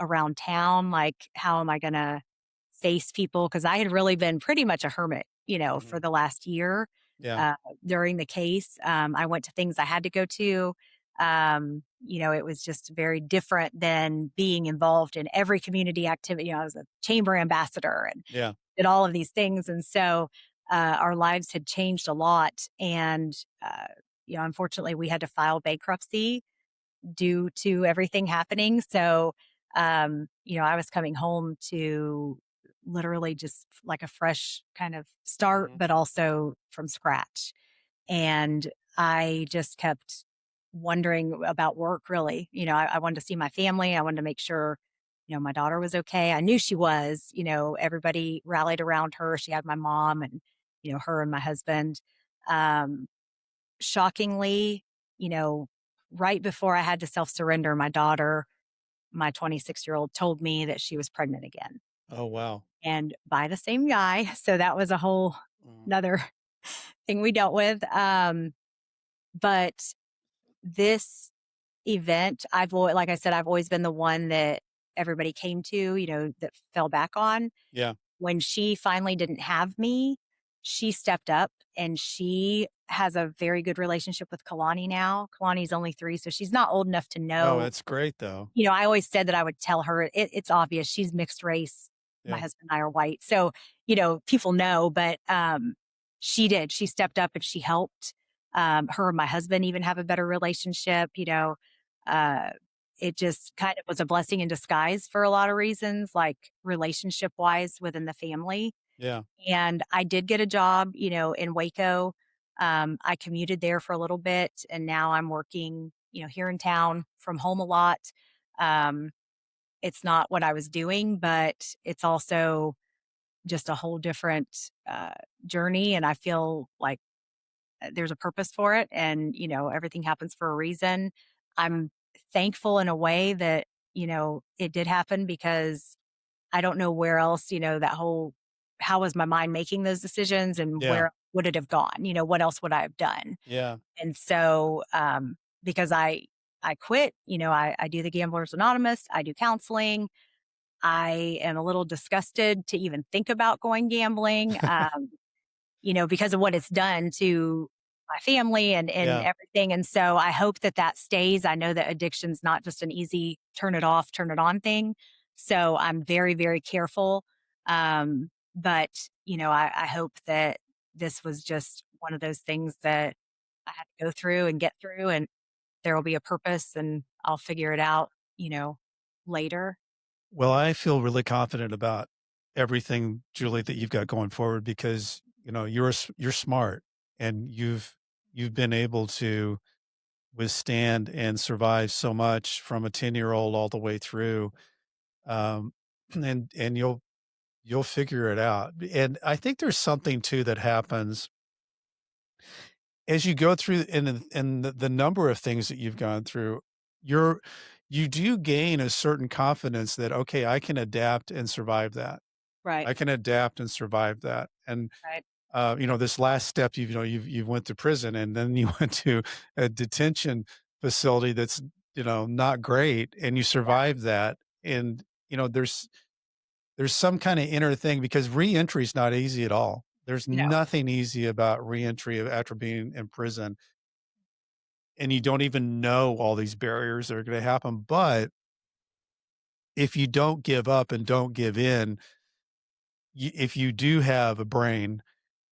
Around town? Like, how am I going to face people? Because I had really been pretty much a hermit, for Mhm. the last year Yeah. uh, during the case. I went to things I had to go to. It was just very different than being involved in every community activity. I was a chamber ambassador and Yeah. did all of these things. And so our lives had changed a lot. And, unfortunately, we had to file bankruptcy due to everything happening. So, I was coming home to literally just like a fresh kind of start, Mhm. but also from scratch. And I just kept wondering about work, really. I wanted to see my family. I wanted to make sure, my daughter was okay. I knew she was, everybody rallied around her. She had my mom and, her and my husband. Um, Shockingly, you know, right before I had to self surrender, my daughter, my 26-year-old, told me that she was pregnant again Oh, wow. and by the same guy. So that was a whole Mhm. another thing we dealt with. But this event, like I said, I've always been the one that everybody came to, that fell back on. Yeah. When she finally didn't have me, she stepped up and she has a very good relationship with Kalani now. Kalani's only 3, so she's not old enough to Oh, know. that's great though. I always said that I would tell her it's obvious she's mixed race. My Yeah. husband and I are white. So, people know, but she did. She stepped up and she helped. Her and my husband even have a better relationship. Uh, it just kind of was a blessing in disguise for a lot of reasons, like relationship wise within the family. Yeah. And I did get a job, in Waco. I commuted there for a little bit and now I'm working, here in town from home a lot. Um, it's not what I was doing, but it's also just a whole different journey. And I feel like there's a purpose for it and, everything happens for a reason. I'm thankful in a way that, it did happen because I don't know where else, that whole how was my mind making those decisions and Yeah. where would it have gone? What else would I have done? Yeah. And so, because I quit, I do the Gamblers Anonymous, I do counseling. I am a little disgusted to even think about going gambling. Because of what it's done to my family and Yeah. everything. And so I hope that that stays. I know that addiction's not just an easy turn it off, turn it on thing. So I'm very, very careful. But, I hope that this was just one of those things that I had to go through and get through, and there will be a purpose and I'll figure it out, later. Well, I feel really confident about everything, Julie, that you've got going forward because, you're smart and you've been able to withstand and survive so much from a 10-year-old all the way through. Um, and you'll figure it out. And I think there's something too that happens as you go through and the number of things that you've gone through, you're you do gain a certain confidence that, "Okay, I can adapt and survive that. Right. I can adapt and survive that." And, Right. this last step, you've went to prison and then you went to a detention facility that's, not great, and you Yeah. survived that. And, there's some kinda inner thing because reentry is not easy at all. There's No. nothing easy about reentry after being in prison, and you don't even know all these barriers that are gonna happen, but if you don't give up and don't give in, if you do have a brain,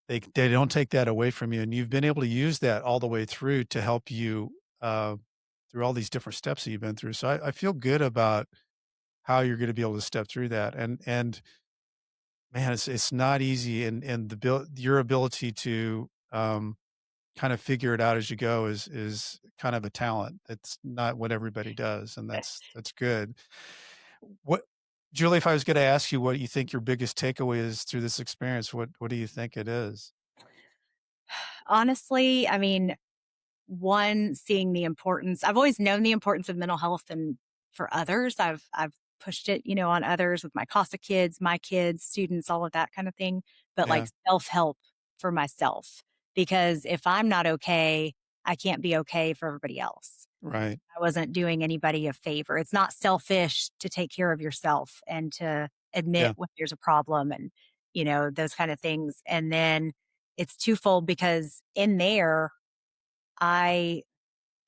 they don't take that away from you, and you've been able to use that all the way through to help you, uh, through all these different steps that you've been through. So I feel good about how you're gonna be able to step through that, and man, it's not easy, and your ability to, kind of figure it out as you go is kind of a talent. It's not what everybody does, and that's good. What Julie, if I was gonna ask you what you think your biggest takeaway is through this experience, what do you think it is? Honestly, I mean, one, seeing the importance. I've always known the importance of mental health and for others. I've pushed it, on others with my CASA kids, my kids, students, all of that kind of thing. But like Yeah, self-help for myself. Because if I'm not okay, I can't be okay for everybody else. right. I wasn't doing anybody a favor. It's not selfish to take care of yourself and to admit Yeah, when there's a problem and, those kind of things. And then it's twofold because in there, I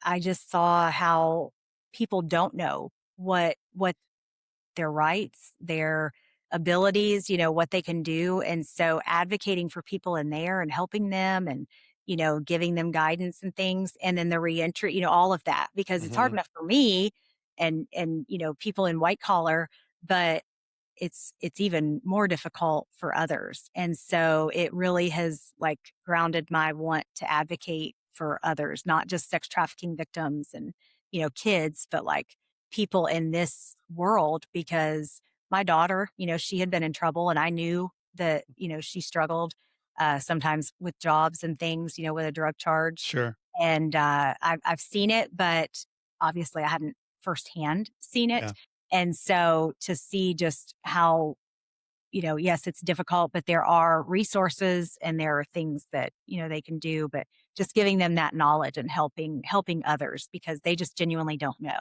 I just saw how people don't know what their rights, their abilities, what they can do. And so advocating for people in there and helping them and, giving them guidance and things. And then the reentry, all of that, because it's hard mhm, enough for me and, people in white collar, but it's even more difficult for others. And so it really has like grounded my want to advocate for others, not just sex trafficking victims and, kids, but like people in this world because my daughter, she had been in trouble and I knew that, she struggled sometimes with jobs and things, with a drug charge. sure, And I've seen it, but obviously I hadn't firsthand seen it. yeah, And so to see just how, yes, it's difficult, but there are resources and there are things that, they can do, but just giving them that knowledge and helping others because they just genuinely don't know.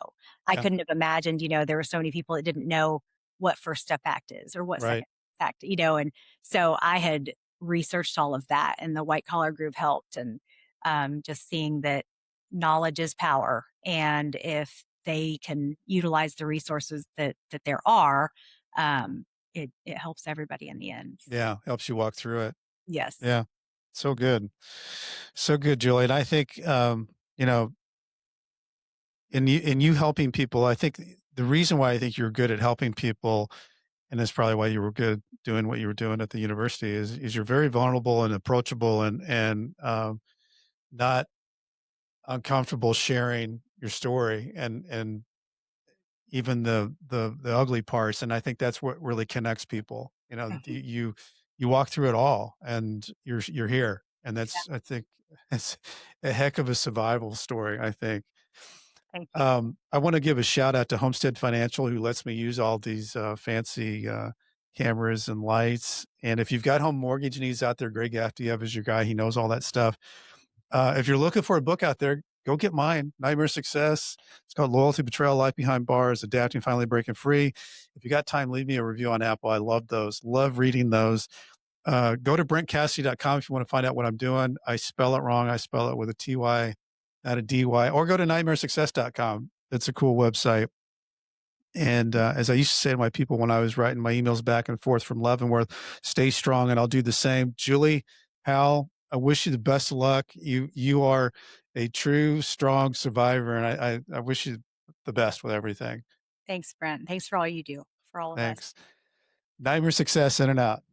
I yeah, couldn't have imagined, there were so many people that didn't know what First Step Act is or what right, Second Act, and so I had researched all of that and the white collar group helped and just seeing that knowledge is power. And if they can utilize the resources that there are, it helps everybody in the end. yeah, helps you walk through it. Yes. Yeah, so good. So good, Julie, and I think, you know, in you helping people, I think the reason why I think you're good at helping people, and that's probably why you were good doing what you were doing at the university, is you're very vulnerable and approachable and not uncomfortable sharing your story and even the ugly parts, and I think that's what really connects people. You walk through it all, and you're here, and Yeah. I think it's a heck of a survival story, I think. Thank you. I wanna give a shout out to Homestead Financial, who lets me use all these, fancy, cameras and lights, and if you've got home mortgage needs out there, Greg Afdiev is your guy, he knows all that stuff. If you're looking for a book out there, go get mine, Nightmare Success. It's called Loyalty, Betrayal, Life Behind Bars, Adapting, Finally Breaking Free. If you got time, leave me a review on Apple. I love those. Love reading those. Go to brentcassidy.com if you want to find out what I'm doing. I spell it wrong. I spell it with a TY, not a DY. Or go to nightmaresuccess.com. It's a cool website. And as I used to say to my people when I was writing my emails back and forth from Leavenworth, stay strong, and I'll do the same. Julie, Hal, I wish you the best of luck. You are a true, strong survivor, and I wish you the best with everything. Thanks, Brent. Thanks for all you do for all of us. Thanks. Nightmare Success in and out.